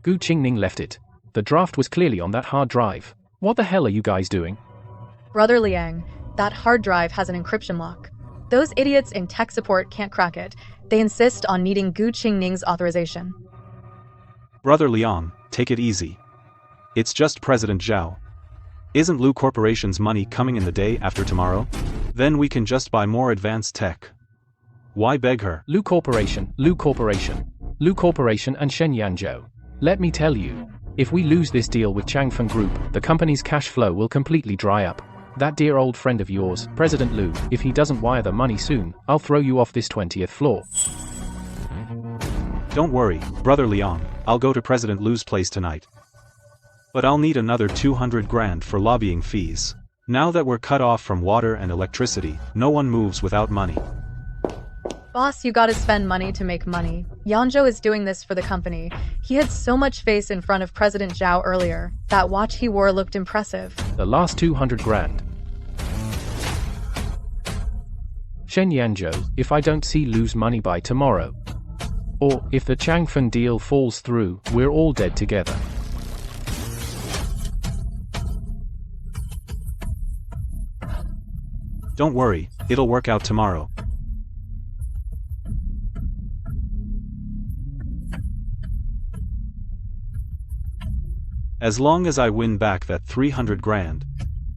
Gu Qingning left it. The draft was clearly on that hard drive. What the hell are you guys doing? Brother Liang, that hard drive has an encryption lock. Those idiots in tech support can't crack it. They insist on needing Gu Qingning's authorization. Brother Liang, take it easy. It's just President Zhao. Isn't Lu Corporation's money coming in the day after tomorrow? Then we can just buy more advanced tech. Why beg her? Lu Corporation and Shen Yanzhou. Let me tell you, if we lose this deal with Changfeng Group, the company's cash flow will completely dry up. That dear old friend of yours, President Lu, if he doesn't wire the money soon, I'll throw you off this 20th floor. Don't worry, Brother Liang, I'll go to President Lu's place tonight. But I'll need another 200 grand for lobbying fees. Now that we're cut off from water and electricity, no one moves without money. Boss, you gotta spend money to make money. Yanzhou is doing this for the company. He had so much face in front of President Zhao earlier. That watch he wore looked impressive. The last 200 grand. Shen Yanzhou, if I don't see Lu's money by tomorrow, or if the Changfeng deal falls through, we're all dead together. Don't worry, it'll work out tomorrow. As long as I win back that 300 grand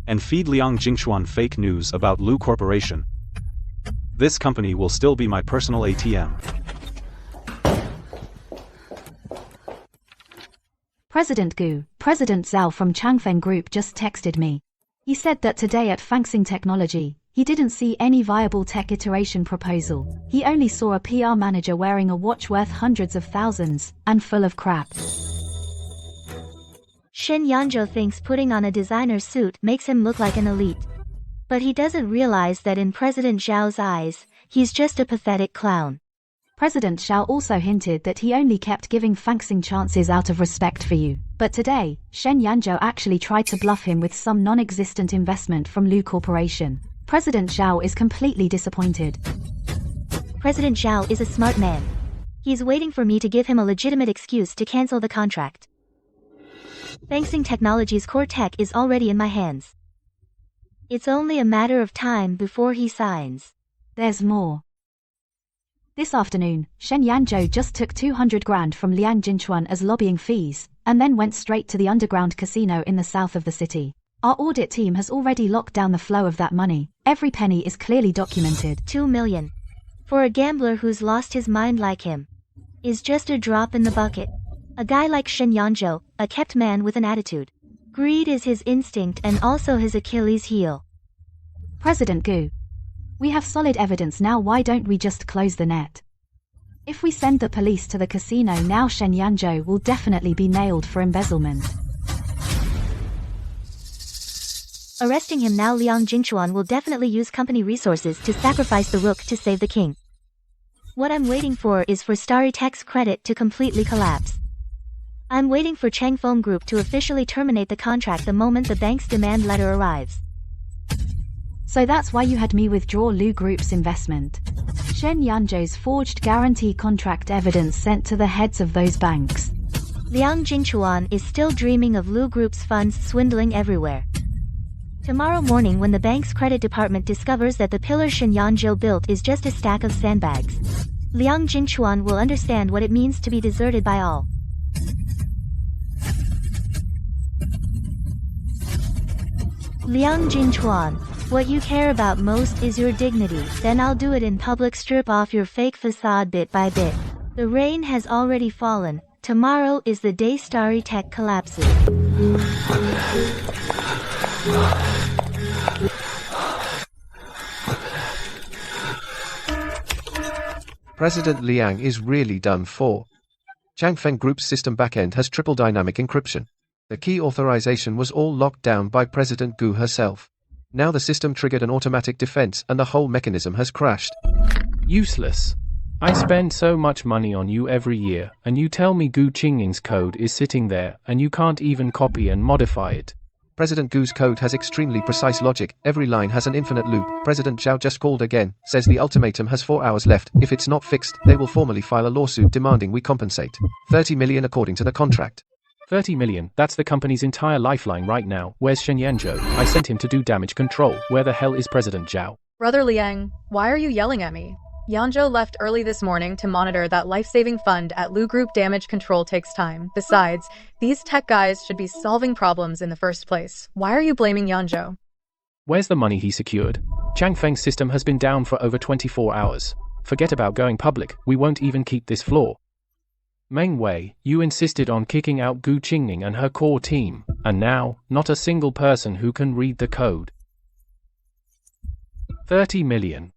and feed Liang Jingchuan fake news about Lu Corporation, this company will still be my personal ATM. President Gu, President Zhao from Changfeng Group just texted me. He said that today at Fangsing Technology, he didn't see any viable tech iteration proposal. He only saw a PR manager wearing a watch worth hundreds of thousands and full of crap. Shen Yanzhou thinks putting on a designer suit makes him look like an elite. But he doesn't realize that in President Zhao's eyes, he's just a pathetic clown. President Zhao also hinted that he only kept giving Fangsing chances out of respect for you. But today, Shen Yanzhou actually tried to bluff him with some non-existent investment from Lu Corporation. President Zhao is completely disappointed. President Zhao is a smart man. He's waiting for me to give him a legitimate excuse to cancel the contract. Fangsing Technology's core tech is already in my hands. It's only a matter of time before he signs. There's more. This afternoon, Shen Yanzhou just took 200 grand from Liang Jingchuan as lobbying fees, and then went straight to the underground casino in the south of the city. Our audit team has already locked down the flow of that money. Every penny is clearly documented. 2 million. For a gambler who's lost his mind like him, is just a drop in the bucket. A guy like Shen Yanzhou, a kept man with an attitude. Greed is his instinct and also his Achilles heel. President Gu. We have solid evidence now, why don't we just close the net? If we send the police to the casino now, Shen Yanzhou will definitely be nailed for embezzlement. Arresting him now, Liang Jingchuan will definitely use company resources to sacrifice the rook to save the king. What I'm waiting for is for Starry Tech's credit to completely collapse. I'm waiting for Changfeng Group to officially terminate the contract the moment the bank's demand letter arrives. So that's why you had me withdraw Lu Group's investment. Shen Yanzhou's forged guarantee contract evidence sent to the heads of those banks. Liang Jingchuan is still dreaming of Lu Group's funds swindling everywhere. Tomorrow morning, when the bank's credit department discovers that the pillar Shen Yanzhou built is just a stack of sandbags, Liang Jingchuan will understand what it means to be deserted by all. Liang Jingchuan, what you care about most is your dignity, then I'll do it in public. Strip off your fake facade bit by bit. The rain has already fallen. Tomorrow is the day Starry Tech collapses. President Liang is really done for. Changfeng Group's system backend has triple dynamic encryption. The key authorization was all locked down by President Gu herself. Now the system triggered an automatic defense and the whole mechanism has crashed. Useless. I spend so much money on you every year, and you tell me Gu Qingying's code is sitting there, and you can't even copy and modify it. President Gu's code has extremely precise logic. Every line has an infinite loop. President Zhao just called again, says the ultimatum has 4 hours left. If it's not fixed, they will formally file a lawsuit demanding we compensate. 30 million according to the contract. 30 million, that's the company's entire lifeline right now. Where's Shen Yanzhou? I sent him to do damage control. Where the hell is President Zhao? Brother Liang, why are you yelling at me? Yanzhou left early this morning to monitor that life-saving fund at Lu Group. Damage control takes time. Besides, these tech guys should be solving problems in the first place. Why are you blaming Yanzhou? Where's the money he secured? Changfeng's system has been down for over 24 hours. Forget about going public, we won't even keep this floor. Meng Wei, you insisted on kicking out Gu Qingying and her core team, and now, not a single person who can read the code. 30 million.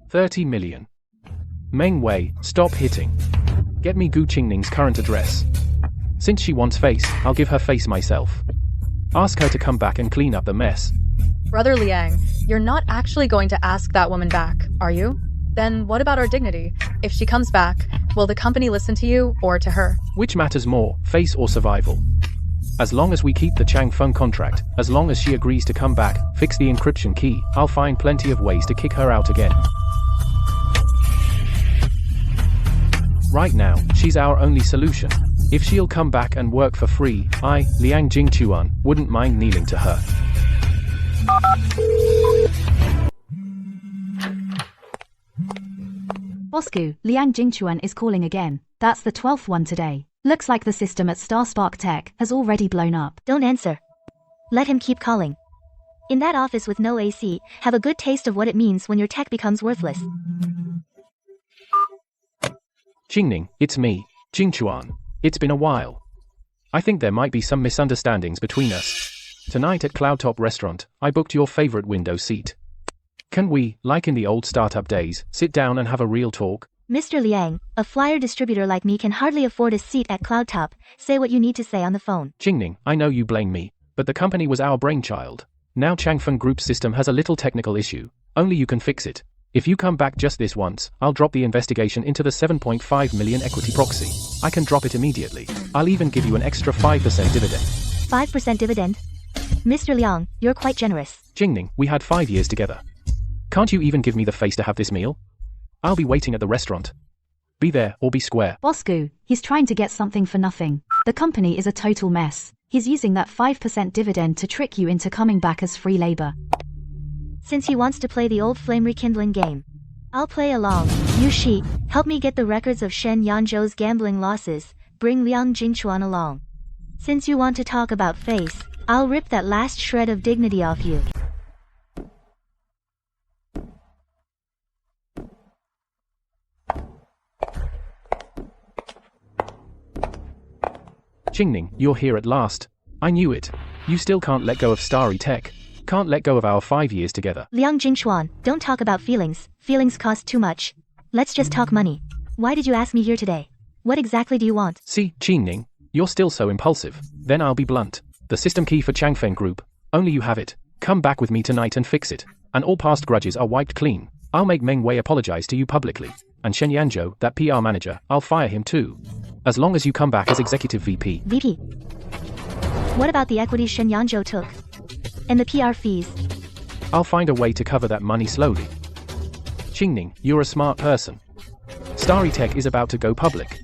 30 million. Meng Wei, stop hitting. Get me Gu Qingying's current address. Since she wants face, I'll give her face myself. Ask her to come back and clean up the mess. Brother Liang, you're not actually going to ask that woman back, are you? Then what about our dignity? If she comes back, will the company listen to you or to her? Which matters more, face or survival? As long as we keep the Changfeng contract, as long as she agrees to come back, fix the encryption key, I'll find plenty of ways to kick her out again. Right now, she's our only solution. If she'll come back and work for free, I, Liang Jingchuan, wouldn't mind kneeling to her. Bosku, Liang Jingchuan is calling again. That's the 12th one today. Looks like the system at Starspark Tech has already blown up. Don't answer. Let him keep calling. In that office with no AC, have a good taste of what it means when your tech becomes worthless. Jingning, it's me, Jingchuan. It's been a while. I think there might be some misunderstandings between us. Tonight at Cloudtop Restaurant, I booked your favorite window seat. Can we, like in the old startup days, sit down and have a real talk? Mr. Liang, a flyer distributor like me can hardly afford a seat at Cloudtop. Say what you need to say on the phone. Jingning, I know you blame me, but the company was our brainchild. Now Changfeng Group's system has a little technical issue. Only you can fix it. If you come back just this once, I'll drop the investigation into the 7.5 million equity proxy. I can drop it immediately. I'll even give you an extra 5% dividend. 5% dividend? Mr. Liang, you're quite generous. Jingning, we had 5 years together. Can't you even give me the face to have this meal? I'll be waiting at the restaurant. Be there or be square. Bosku, he's trying to get something for nothing. The company is a total mess. He's using that 5% dividend to trick you into coming back as free labor. Since he wants to play the old flame rekindling game, I'll play along. You Shi, help me get the records of Shen Yanzhou's gambling losses. Bring Liang Jingchuan along. Since you want to talk about face, I'll rip that last shred of dignity off you. Jingning, you're here at last. I knew it. You still can't let go of Starry Tech. Can't let go of our 5 years together. Liang Jingchuan, don't talk about feelings. Feelings cost too much. Let's just talk money. Why did you ask me here today? What exactly do you want? See, Jingning, you're still so impulsive. Then I'll be blunt. The system key for Changfeng Group. Only you have it. Come back with me tonight and fix it. And all past grudges are wiped clean. I'll make Meng Wei apologize to you publicly. And Shen Yanzhou, that PR manager, I'll fire him too. As long as you come back as executive VP. VP? What about the equities Shen Yanzhou took? And the PR fees? I'll find a way to cover that money slowly. Jingning, you're a smart person. Starry Tech is about to go public.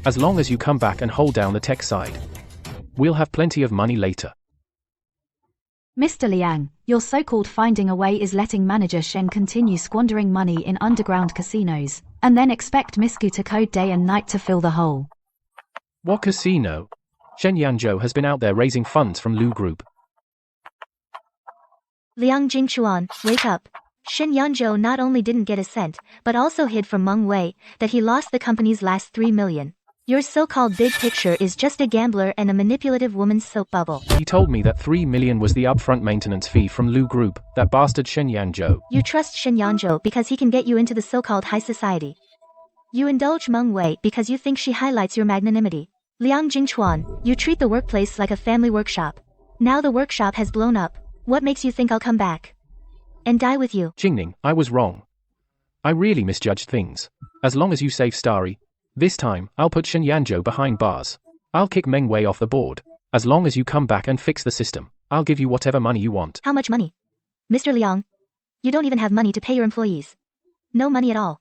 As long as you come back and hold down the tech side, we'll have plenty of money later. Mr. Liang, your so-called finding a way is letting manager Shen continue squandering money in underground casinos, and then expect Misku to code day and night to fill the hole. What casino? Shen Yanzhou has been out there raising funds from Lu Group. Liang Jingchuan, wake up. Shen Yanzhou not only didn't get a cent, but also hid from Meng Wei that he lost the company's last 3 million. Your so-called big picture is just a gambler and a manipulative woman's soap bubble. He told me that 3 million was the upfront maintenance fee from Lu Group, that bastard Shen Yanzhou. You trust Shen Yanzhou because he can get you into the so-called high society. You indulge Meng Wei because you think she highlights your magnanimity. Liang Jingchuan, you treat the workplace like a family workshop. Now the workshop has blown up. What makes you think I'll come back and die with you? Jingning, I was wrong. I really misjudged things. As long as you save Starry, this time, I'll put Shen Yanzhou behind bars. I'll kick Meng Wei off the board. As long as you come back and fix the system, I'll give you whatever money you want. How much money? Mr. Liang, you don't even have money to pay your employees. No money at all.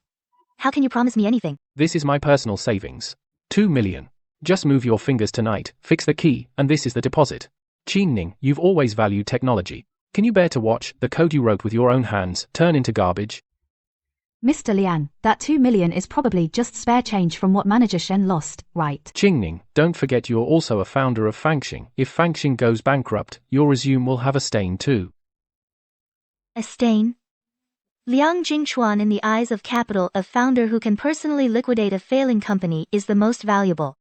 How can you promise me anything? This is my personal savings. 2 million. Just move your fingers tonight, fix the key, and this is the deposit. Jingning, you've always valued technology. Can you bear to watch the code you wrote with your own hands turn into garbage? Mr. Liang, that 2 million is probably just spare change from what manager Shen lost, right? Jingning, don't forget you're also a founder of Fangxing. If Fangxing goes bankrupt, your resume will have a stain too. A stain? Liang Jingchuan, in the eyes of capital, a founder who can personally liquidate a failing company is the most valuable.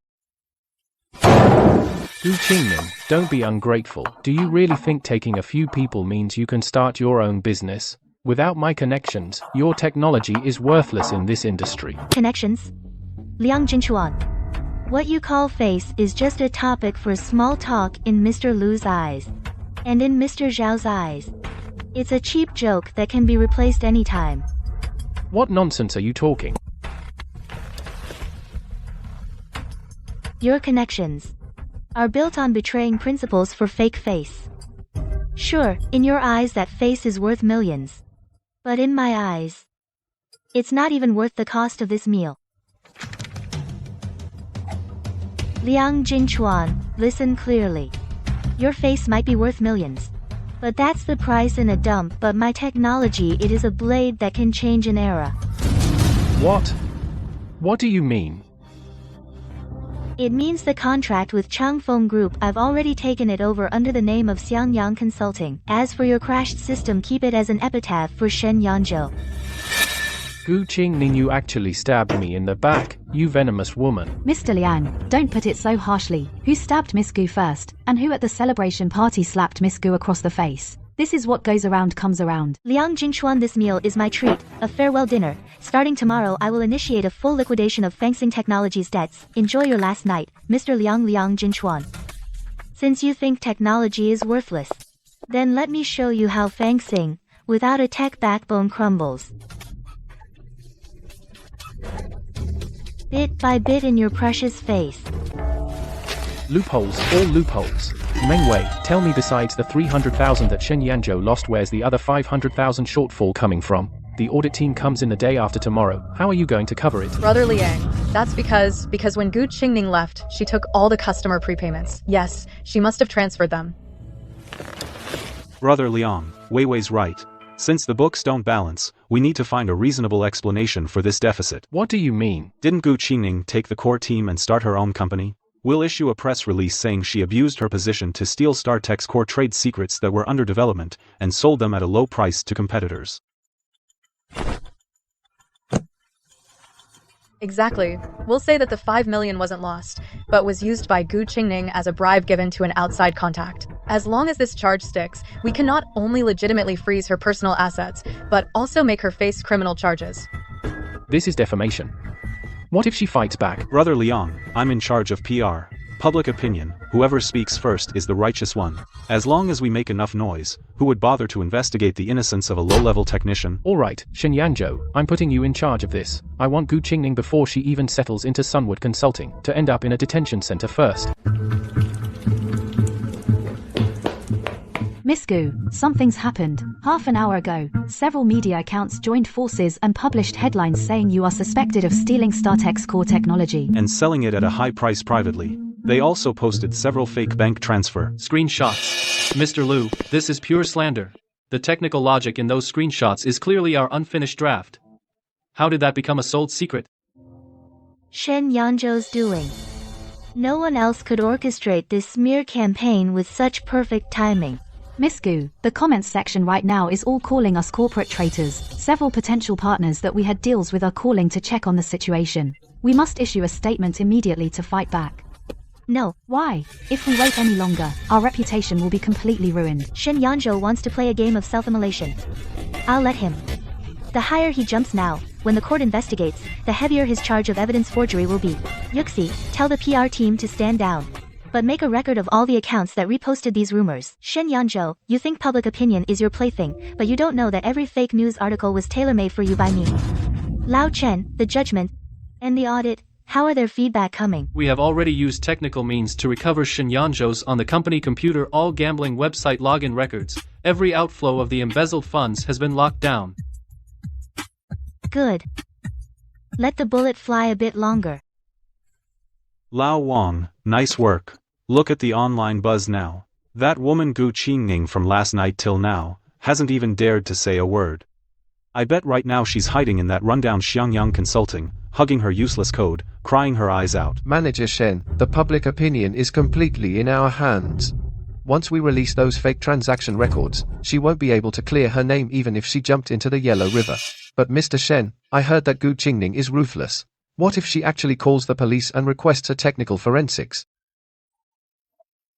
Gu Qingning, don't be ungrateful. Do you really think taking a few people means you can start your own business? Without my connections, your technology is worthless in this industry. Connections? Liang Jingchuan, what you call face is just a topic for small talk in Mr. Lu's eyes. And in Mr. Zhao's eyes. It's a cheap joke that can be replaced anytime. What nonsense are you talking? Your connections are built on betraying principles for fake face. Sure, in your eyes that face is worth millions. But in my eyes, it's not even worth the cost of this meal. Liang Jingchuan, listen clearly. Your face might be worth millions. But that's the price in a dump. But my technology, it is a blade that can change an era. What? What do you mean? It means the contract with Changfeng Group. I've already taken it over under the name of Xiangyang Consulting. As for your crashed system, keep it as an epitaph for Shen Yanzhou. Gu Qingning, you actually stabbed me in the back, you venomous woman. Mr. Liang, don't put it so harshly. Who stabbed Miss Gu first, and who at the celebration party slapped Miss Gu across the face? This is what goes around comes around. Liang Jingchuan, this meal is my treat, a farewell dinner. Starting tomorrow, I will initiate a full liquidation of Fengxing Technologies' debts. Enjoy your last night, Mr. Liang Jingchuan. Since you think technology is worthless, then let me show you how Fengxing, without a tech backbone, crumbles. Bit by bit in your precious face. Loopholes, all loopholes. Meng Wei, tell me, besides the 300,000 that Shen Yanzhou lost, where's the other 500,000 shortfall coming from? The audit team comes in the day after tomorrow. How are you going to cover it? Brother Liang, that's because when Gu Qingning left, she took all the customer prepayments. Yes, she must have transferred them. Brother Liang, Wei Wei's right. Since the books don't balance, we need to find a reasonable explanation for this deficit. What do you mean? Didn't Gu Qingning take the core team and start her own company? We'll issue a press release saying she abused her position to steal StarTech's core trade secrets that were under development and sold them at a low price to competitors. Exactly. We'll say that the 5 million wasn't lost, but was used by Gu Qingning as a bribe given to an outside contact. As long as this charge sticks, we can not only legitimately freeze her personal assets, but also make her face criminal charges. This is defamation. What if she fights back? Brother Liang, I'm in charge of PR. Public opinion, whoever speaks first is the righteous one. As long as we make enough noise, who would bother to investigate the innocence of a low-level technician? Alright, Shen Yanzhou, I'm putting you in charge of this. I want Gu Qingning, before she even settles into Sunwood Consulting, to end up in a detention center first. Miss Gu, something's happened. Half an hour ago, several media accounts joined forces and published headlines saying you are suspected of stealing StarTech's core technology and selling it at a high price privately. They also posted several fake bank transfer screenshots. Mr. Liu, this is pure slander. The technical logic in those screenshots is clearly our unfinished draft. How did that become a sold secret? Shen Yanzhou's doing. No one else could orchestrate this smear campaign with such perfect timing. Miss Gu, the comments section right now is all calling us corporate traitors. Several potential partners that we had deals with are calling to check on the situation. We must issue a statement immediately to fight back. No. Why? If we wait any longer, our reputation will be completely ruined. Shen Yanzhou wants to play a game of self-immolation. I'll let him. The higher he jumps now, when the court investigates, the heavier his charge of evidence forgery will be. Yuxi, tell the PR team to stand down. But make a record of all the accounts that reposted these rumors. Shen Yanzhou, you think public opinion is your plaything, but you don't know that every fake news article was tailor-made for you by me. Lao Chen, the judgment, and the audit, how are their feedback coming? We have already used technical means to recover Shen Yanzhou's on the company computer all gambling website login records. Every outflow of the embezzled funds has been locked down. Good. Let the bullet fly a bit longer. Lao Wang, nice work. Look at the online buzz now. That woman Gu Qingning from last night till now hasn't even dared to say a word. I bet right now she's hiding in that rundown Xiangyang Consulting, hugging her useless code, crying her eyes out. Manager Shen, the public opinion is completely in our hands. Once we release those fake transaction records, she won't be able to clear her name even if she jumped into the Yellow River. But Mr. Shen, I heard that Gu Qingning is ruthless. What if she actually calls the police and requests a technical forensics?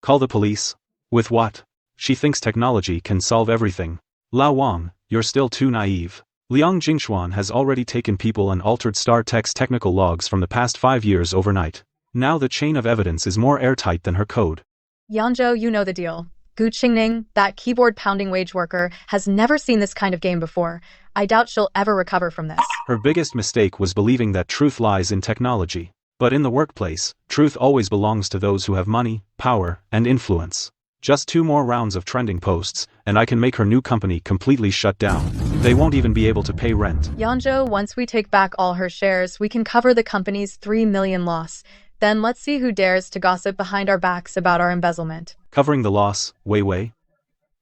Call the police? With what? She thinks technology can solve everything. Lao Wang, you're still too naive. Liang Jingchuan has already taken people and altered StarTech's technical logs from the past 5 years overnight. Now the chain of evidence is more airtight than her code. Yanzhou, you know the deal. Gu Qingning, that keyboard-pounding wage worker, has never seen this kind of game before. I doubt she'll ever recover from this. Her biggest mistake was believing that truth lies in technology. But in the workplace, truth always belongs to those who have money, power, and influence. Just 2 more rounds of trending posts, and I can make her new company completely shut down. They won't even be able to pay rent. Yanzhou, once we take back all her shares, we can cover the company's 3 million loss. Then let's see who dares to gossip behind our backs about our embezzlement. Covering the loss, Wei Wei?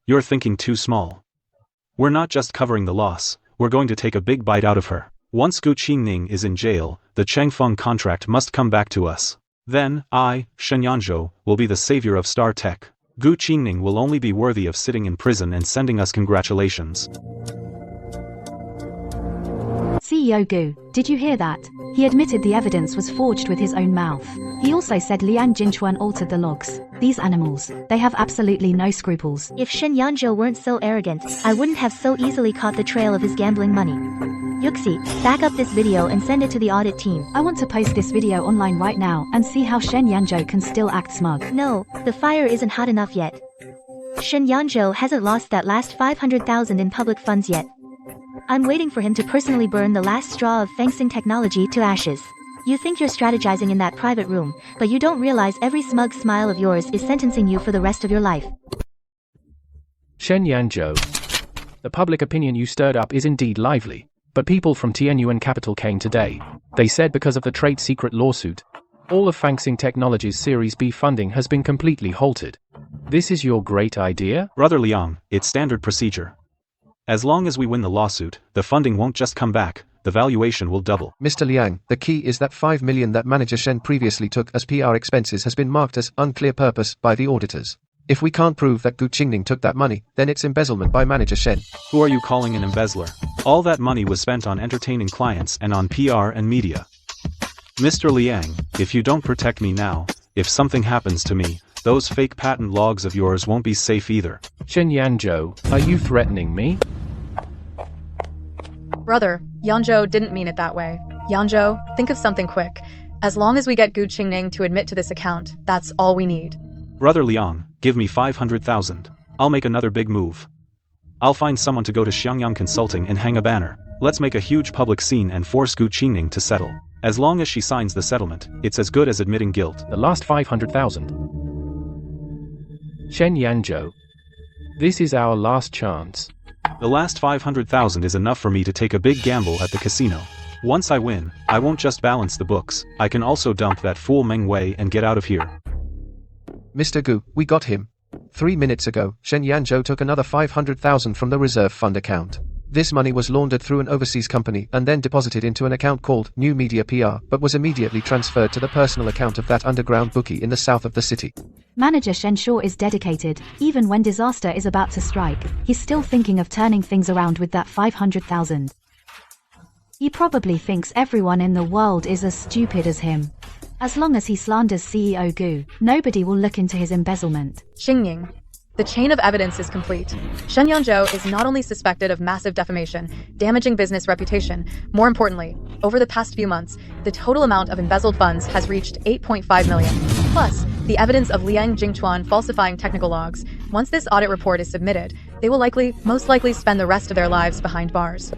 You're thinking too small. We're not just covering the loss, we're going to take a big bite out of her. Once Gu Qingning is in jail, the Changfeng contract must come back to us. Then, I, Shen Yanzhou, will be the savior of Star Tech. Gu Qingning will only be worthy of sitting in prison and sending us congratulations. CEO Gu, did you hear that? He admitted the evidence was forged with his own mouth. He also said Liang Jingchuan altered the logs. These animals, they have absolutely no scruples. If Shen Yanzhou weren't so arrogant, I wouldn't have so easily caught the trail of his gambling money. Yuxi, back up this video and send it to the audit team. I want to post this video online right now and see how Shen Yanzhou can still act smug. No, the fire isn't hot enough yet. Shen Yanzhou hasn't lost that last 500,000 in public funds yet. I'm waiting for him to personally burn the last straw of fencing technology to ashes. You think you're strategizing in that private room, but you don't realize every smug smile of yours is sentencing you for the rest of your life. Shen Yanzhou. The public opinion you stirred up is indeed lively, but people from Tianyuan capital came today. They said because of the trade secret lawsuit, all of Fangxing Technologies Series B funding has been completely halted. This is your great idea? Brother Liang, it's standard procedure. As long as we win the lawsuit, the funding won't just come back, the valuation will double. Mr. Liang, the key is that 5 million that manager Shen previously took as PR expenses has been marked as unclear purpose by the auditors. If we can't prove that Gu Qingning took that money, then it's embezzlement by manager Shen. Who are you calling an embezzler? All that money was spent on entertaining clients and on PR and media. Mr. Liang, if you don't protect me now, if something happens to me, those fake patent logs of yours won't be safe either. Shen Yanzhou, are you threatening me? Brother, Yanzhou didn't mean it that way. Yanzhou, think of something quick. As long as we get Gu Qingning to admit to this account, that's all we need. Brother Liang, give me 500,000. I'll make another big move. I'll find someone to go to Xiangyang Consulting and hang a banner. Let's make a huge public scene and force Gu Qingning to settle. As long as she signs the settlement, it's as good as admitting guilt. The last 500,000. Shen Yanzhou. This is our last chance. The last 500,000 is enough for me to take a big gamble at the casino. Once I win, I won't just balance the books, I can also dump that fool Meng Wei and get out of here. Mr. Gu, we got him. 3 minutes ago, Shen Yanzhou took another 500,000 from the reserve fund account. This money was laundered through an overseas company and then deposited into an account called New Media PR, but was immediately transferred to the personal account of that underground bookie in the south of the city. Manager Shen Shaw is dedicated. Even when disaster is about to strike, he's still thinking of turning things around with that 500,000. He probably thinks everyone in the world is as stupid as him. As long as he slanders CEO Gu, nobody will look into his embezzlement. Qingning. The chain of evidence is complete. Shen Yanzhou is not only suspected of massive defamation, damaging business reputation, more importantly, over the past few months, the total amount of embezzled funds has reached 8.5 million. Plus, the evidence of Liang Jingchuan falsifying technical logs. Once this audit report is submitted, they will most likely spend the rest of their lives behind bars.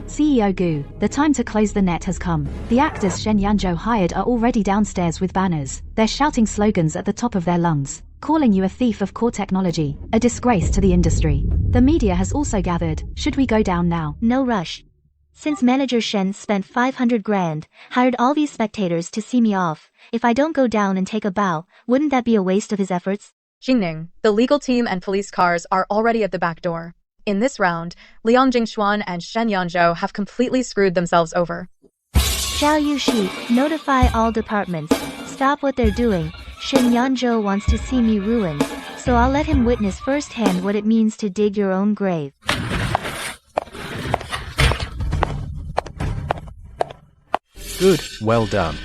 CEO Gu, the time to close the net has come. The actors Shen Yanzhou hired are already downstairs with banners. They're shouting slogans at the top of their lungs, calling you a thief of core technology, a disgrace to the industry. The media has also gathered. Should we go down now? No rush. Since manager Shen spent 500 grand, hired all these spectators to see me off, if I don't go down and take a bow, wouldn't that be a waste of his efforts? Qingning, the legal team and police cars are already at the back door. In this round, Liang Jingchuan and Shen Yanzhou have completely screwed themselves over. Zhao Yushi, notify all departments. Stop what they're doing. Shen Yanzhou wants to see me ruined, so I'll let him witness firsthand what it means to dig your own grave. Good, well done.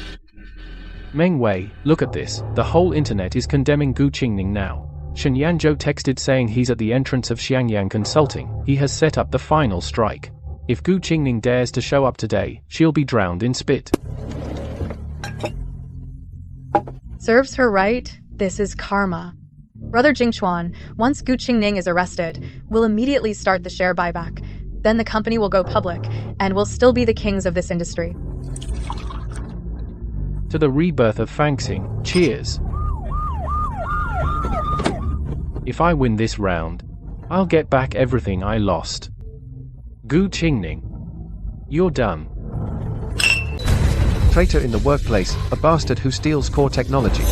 Meng Wei, look at this. The whole internet is condemning Gu Qingning now. Shen Yanzhou texted saying he's at the entrance of Xiangyang Consulting. He has set up the final strike. If Gu Qingning dares to show up today, she'll be drowned in spit. Serves her right. This is karma. Brother Jingchuan, once Gu Qingning is arrested, will immediately start the share buyback. Then the company will go public, and we'll still be the kings of this industry. To the rebirth of Fangxing, cheers. If I win this round, I'll get back everything I lost. Gu Qingning, you're done. Traitor in the workplace, a bastard who steals core technology.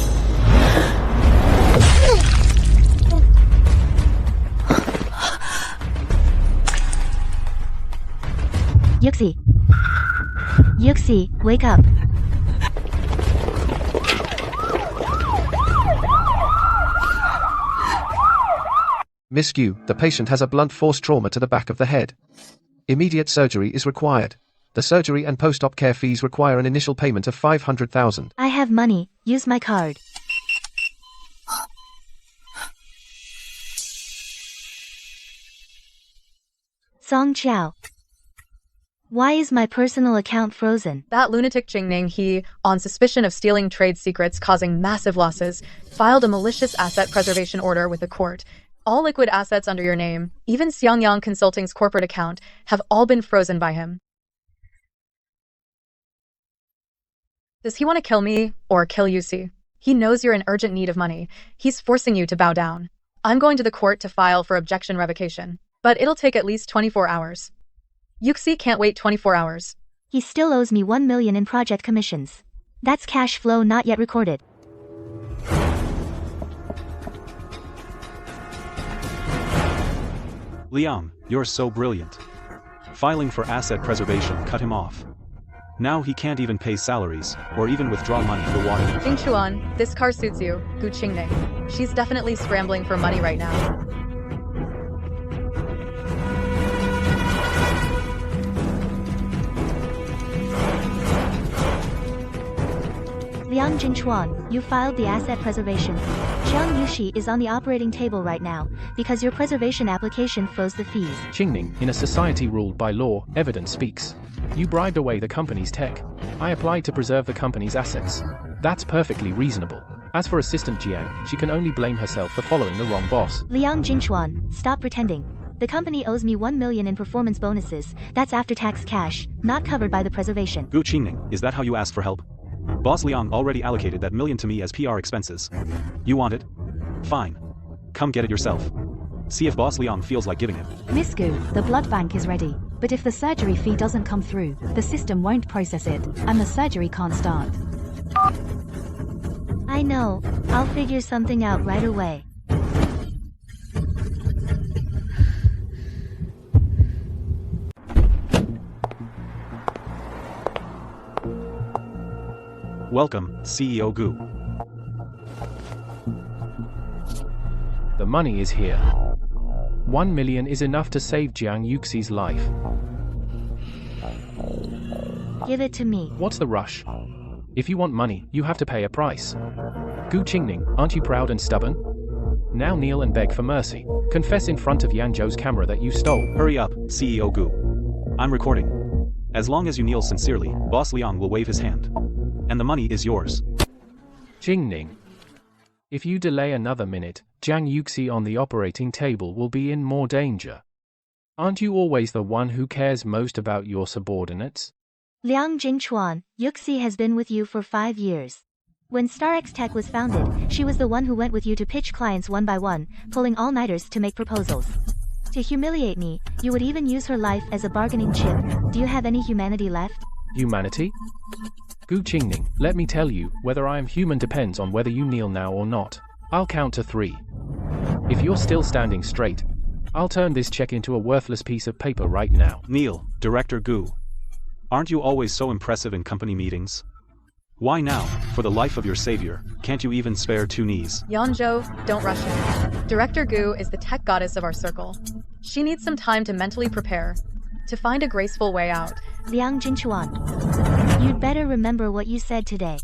Yuxi. Yuxi, wake up. Miss Gu, the patient has a blunt force trauma to the back of the head. Immediate surgery is required. The surgery and post-op care fees require an initial payment of 500,000. I have money, use my card. Song Chao. Why is my personal account frozen? That lunatic Jingning, he, on suspicion of stealing trade secrets causing massive losses, filed a malicious asset preservation order with the court. All liquid assets under your name, even Xiangyang Consulting's corporate account, have all been frozen by him. Does he want to kill me or kill Yuxi? He knows you're in urgent need of money. He's forcing you to bow down. I'm going to the court to file for objection revocation, but it'll take at least 24 hours. Yuxi can't wait 24 hours. He still owes me 1 million in project commissions. That's cash flow not yet recorded. Liang, you're so brilliant. Filing for asset preservation cut him off. Now he can't even pay salaries, or even withdraw money for water. Jing Chuan, this car suits you, Gu Qingning. She's definitely scrambling for money right now. Liang Jingchuan, you filed the asset preservation. Jiang Yuxi is on the operating table right now, because your preservation application froze the fees. Qingning, in a society ruled by law, evidence speaks. You bribed away the company's tech. I applied to preserve the company's assets. That's perfectly reasonable. As for Assistant Jiang, she can only blame herself for following the wrong boss. Liang Jingchuan, stop pretending. The company owes me 1 million in performance bonuses. That's after-tax cash, not covered by the preservation. Gu Qingning, is that how you asked for help? Boss Liang already allocated that million to me as PR expenses. You want it? Fine. Come get it yourself. See if Boss Liang feels like giving it. Miss Gu, the blood bank is ready. But if the surgery fee doesn't come through, the system won't process it, and the surgery can't start. I know. I'll figure something out right away. Welcome, CEO Gu. The money is here. 1 million is enough to save Jiang Yuxi's life. Give it to me. What's the rush? If you want money, you have to pay a price. Gu Qingning, aren't you proud and stubborn? Now kneel and beg for mercy. Confess in front of Yanzhou's camera that you stole. Hurry up, CEO Gu. I'm recording. As long as you kneel sincerely, Boss Liang will wave his hand. And the money is yours. Qingning. If you delay another minute, Jiang Yuxi on the operating table will be in more danger. Aren't you always the one who cares most about your subordinates? Liang Jingchuan, Yuxi has been with you for 5 years. When StarX Tech was founded, she was the one who went with you to pitch clients one by one, pulling all-nighters to make proposals. To humiliate me, you would even use her life as a bargaining chip. Do you have any humanity left? Humanity? Gu Qingning, let me tell you, whether I am human depends on whether you kneel now or not. I'll count to 3. If you're still standing straight, I'll turn this check into a worthless piece of paper right now. Kneel, Director Gu. Aren't you always so impressive in company meetings? Why now, for the life of your savior, can't you even spare 2 knees? Yanzhou, don't rush in. Director Gu is the tech goddess of our circle. She needs some time to mentally prepare, to find a graceful way out. Liang Jingchuan, you'd better remember what you said today.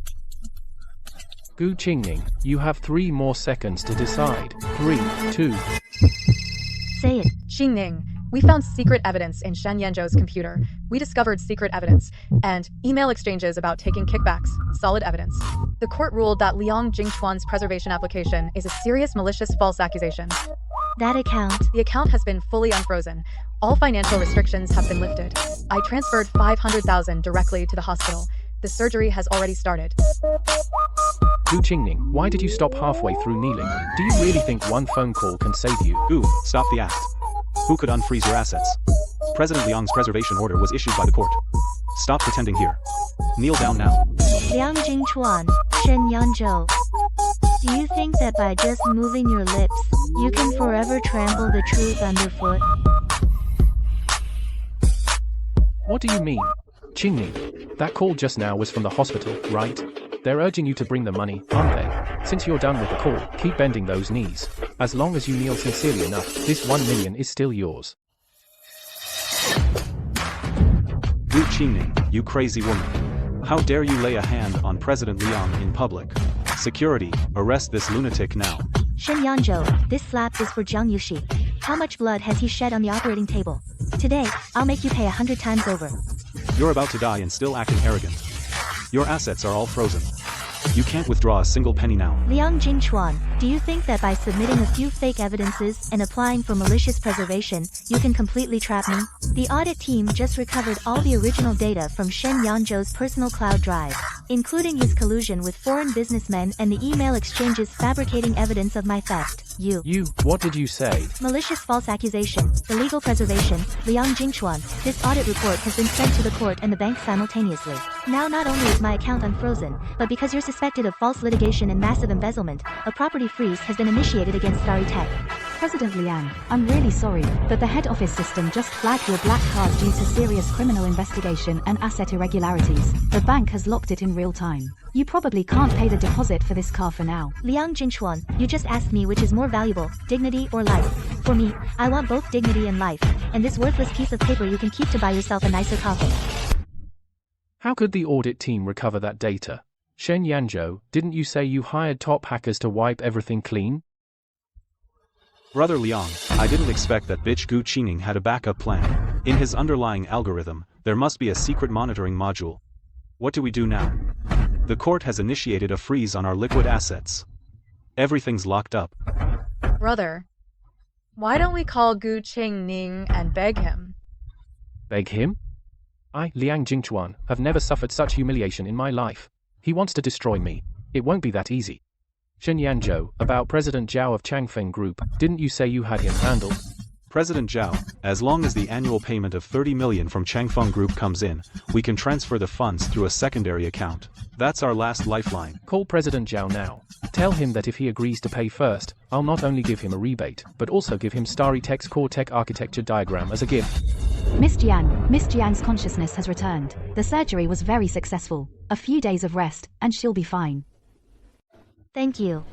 Gu Qingning, you have 3 more seconds to decide. 3, 2. Say it. Qingning, we found secret evidence in Shen Yanzhou's computer. We discovered secret evidence and email exchanges about taking kickbacks. Solid evidence. The court ruled that Liang Jingchuan's preservation application is a serious malicious false accusation. That account. The account has been fully unfrozen. All financial restrictions have been lifted. I transferred 500,000 directly to the hospital. The surgery has already started. Gu Qingning, why did you stop halfway through kneeling? Do you really think one phone call can save you? Gu, stop the act. Who could unfreeze your assets? President Liang's preservation order was issued by the court. Stop pretending here. Kneel down now. Liang Jingchuan, Shen Yanzhou. Do you think that by just moving your lips, you can forever trample the truth underfoot? What do you mean? Qingning, that call just now was from the hospital, right? They're urging you to bring the money, aren't they? Since you're done with the call, keep bending those knees. As long as you kneel sincerely enough, this 1 million is still yours. Wu Qingning, you crazy woman. How dare you lay a hand on President Liang in public? Security, arrest this lunatic now. Shen Yanzhou, this slap is for Jiang Yuxi. How much blood has he shed on the operating table? Today, I'll make you pay 100 times over. You're about to die and still acting arrogant. Your assets are all frozen. You can't withdraw a single penny now. Liang Jingchuan, do you think that by submitting a few fake evidences and applying for malicious preservation, you can completely trap me? The audit team just recovered all the original data from Shen Yanzhou's personal cloud drive, including his collusion with foreign businessmen and the email exchanges fabricating evidence of my theft. What did you say? Malicious false accusation, illegal preservation, Liang Jingchuan, this audit report has been sent to the court and the bank simultaneously. Now not only is my account unfrozen, but because you're suspected of false litigation and massive embezzlement, a property freeze has been initiated against Starry Tech. President Liang, I'm really sorry, but the head office system just flagged your black card due to serious criminal investigation and asset irregularities. The bank has locked it in real time. You probably can't pay the deposit for this car for now. Liang Jingchuan, you just asked me which is more valuable, dignity or life. For me, I want both dignity and life, and this worthless piece of paper you can keep to buy yourself a nicer coffin. How could the audit team recover that data? Shen Yanzhou, didn't you say you hired top hackers to wipe everything clean? Brother Liang, I didn't expect that bitch Gu Qingning had a backup plan. In his underlying algorithm, there must be a secret monitoring module. What do we do now? The court has initiated a freeze on our liquid assets. Everything's locked up. Brother, why don't we call Gu Qingning and beg him? Beg him? I, Liang Jingchuan, have never suffered such humiliation in my life. He wants to destroy me. It won't be that easy. Shen Yanzhou, about President Zhao of Changfeng Group, didn't you say you had him handled? President Zhao, as long as the annual payment of 30 million from Changfeng Group comes in, we can transfer the funds through a secondary account. That's our last lifeline. Call President Zhao now. Tell him that if he agrees to pay first, I'll not only give him a rebate, but also give him Starry Tech's core tech architecture diagram as a gift. Miss Jiang's consciousness has returned. The surgery was very successful. A few days of rest, and she'll be fine. Thank you.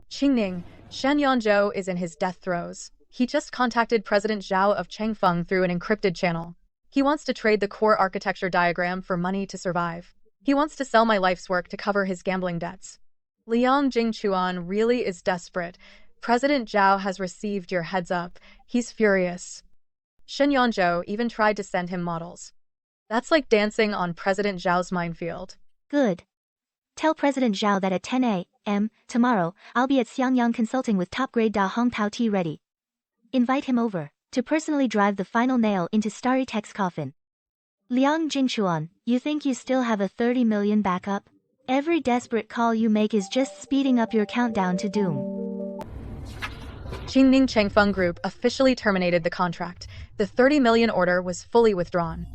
Qingning, Shen Yanzhou is in his death throes. He just contacted President Zhao of Changfeng through an encrypted channel. He wants to trade the core architecture diagram for money to survive. He wants to sell my life's work to cover his gambling debts. Liang Jingchuan really is desperate. President Zhao has received your heads up. He's furious. Shen Yanzhou even tried to send him models. That's like dancing on President Zhao's minefield. Good. Tell President Zhao that at 10 a.m. tomorrow, I'll be at Xiangyang consulting with top-grade Da Hong Tao T ready. Invite him over, to personally drive the final nail into Starry Tech's coffin. Liang Jingchuan, you think you still have a 30 million backup? Every desperate call you make is just speeding up your countdown to doom. Qingning Changfeng Group officially terminated the contract. The 30 million order was fully withdrawn.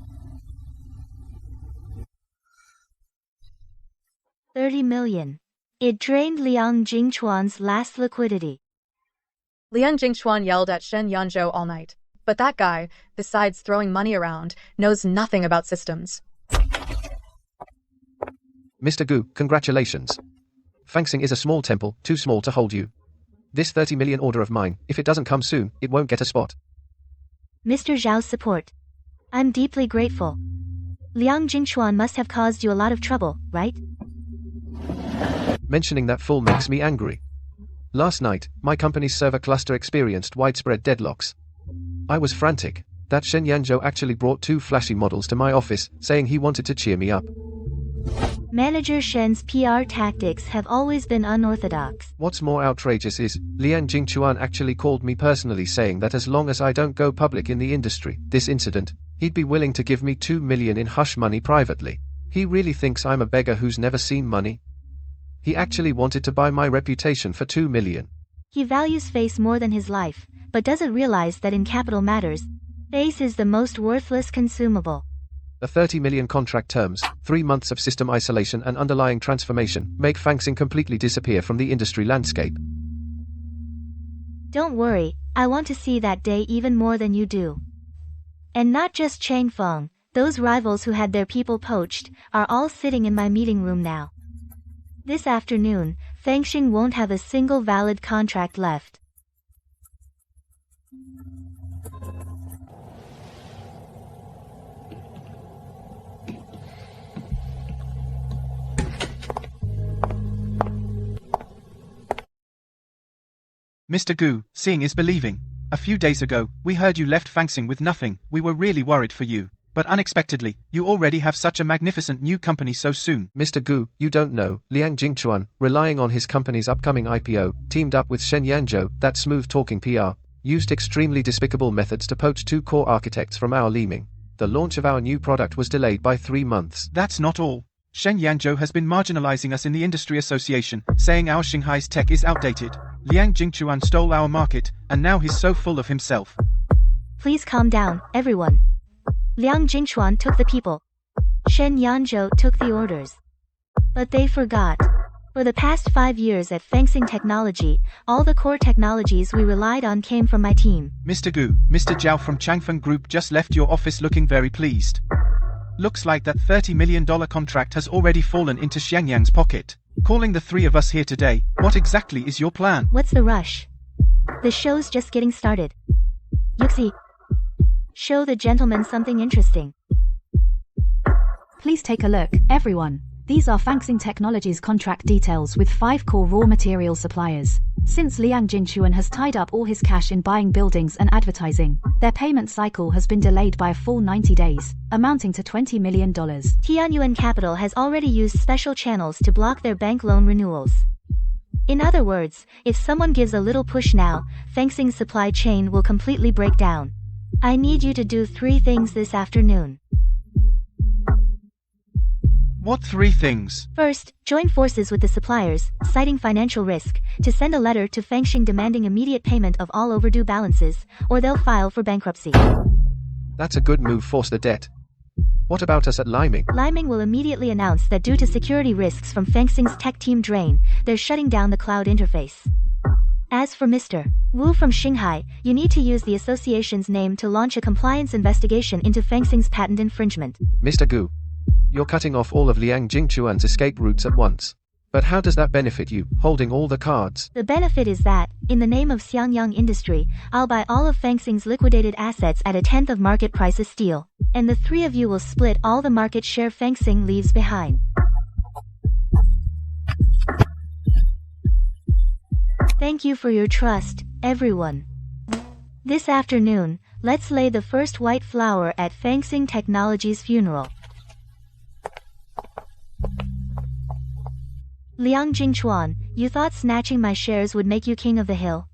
30 million. It drained Liang Jingchuan's last liquidity. Liang Jingchuan yelled at Shen Yanzhou all night. But that guy, besides throwing money around, knows nothing about systems. Mr. Gu, congratulations. Fangxing is a small temple, too small to hold you. This 30 million order of mine, if it doesn't come soon, it won't get a spot. Mr. Zhao's support. I'm deeply grateful. Liang Jingchuan must have caused you a lot of trouble, right? Mentioning that fool makes me angry. Last night, my company's server cluster experienced widespread deadlocks. I was frantic. That Shen Yanzhou actually brought 2 flashy models to my office, saying he wanted to cheer me up. Manager Shen's PR tactics have always been unorthodox. What's more outrageous is, Liang Jingchuan actually called me personally saying that as long as I don't go public in the industry, this incident, he'd be willing to give me 2 million in hush money privately. He really thinks I'm a beggar who's never seen money. He actually wanted to buy my reputation for 2 million. He values face more than his life, but doesn't realize that in capital matters, face is the most worthless consumable. The 30 million contract terms, 3 months of system isolation and underlying transformation, make Fangxing completely disappear from the industry landscape. Don't worry, I want to see that day even more than you do. And not just Changfeng, Those rivals who had their people poached are all sitting in my meeting room now. This afternoon, Fengxing won't have a single valid contract left. Mr. Gu, seeing is believing. A few days ago, we heard you left Fangxing with nothing. We were really worried for you. But unexpectedly, you already have such a magnificent new company so soon. Mr. Gu, you don't know, Liang Jingchuan, relying on his company's upcoming IPO, teamed up with Shen Yanzhou, that smooth-talking PR, used extremely despicable methods to poach 2 core architects from our Liming. The launch of our new product was delayed by 3 months. That's not all. Shen Yanzhou has been marginalizing us in the industry association, saying our Shanghai's tech is outdated. Liang Jingchuan stole our market, and now he's so full of himself. Please calm down, everyone. Liang Jingchuan took the people. Shen Yanzhou took the orders. But they forgot. For the past 5 years at Fengxing Technology, all the core technologies we relied on came from my team. Mr. Gu, Mr. Zhao from Changfeng Group just left your office looking very pleased. Looks like that $30 million contract has already fallen into Xiangyang's pocket. Calling the 3 of us here today, what exactly is your plan? What's the rush? The show's just getting started. Yuxi, show the gentleman something interesting. Please take a look, everyone. These are Fangxing Technologies contract details with 5 core raw material suppliers. Since Liang Jingchuan has tied up all his cash in buying buildings and advertising, their payment cycle has been delayed by a full 90 days, amounting to $20 million. Tianyuan Capital has already used special channels to block their bank loan renewals. In other words, if someone gives a little push now, Fengxing's supply chain will completely break down. I need you to do 3 things this afternoon. What 3 things? First, join forces with the suppliers, citing financial risk, to send a letter to Fengxing demanding immediate payment of all overdue balances, or they'll file for bankruptcy. That's a good move, force the debt. What about us at Liming? Liming will immediately announce that due to security risks from Fengxing's tech team drain, they're shutting down the cloud interface. As for Mr. Wu from Shanghai, you need to use the association's name to launch a compliance investigation into Fengxing's patent infringement. Mr. Gu, you're cutting off all of Liang Jingchuan's escape routes at once. But how does that benefit you, holding all the cards? The benefit is that, in the name of Xiangyang Industry, I'll buy all of Fengxing's liquidated assets at a 10th of market price as steel, and the 3 of you will split all the market share Fengxing leaves behind. Thank you for your trust, everyone. This afternoon, let's lay the first white flower at Fengxing Technology's funeral. Liang Jingchuan, you thought snatching my shares would make you king of the hill?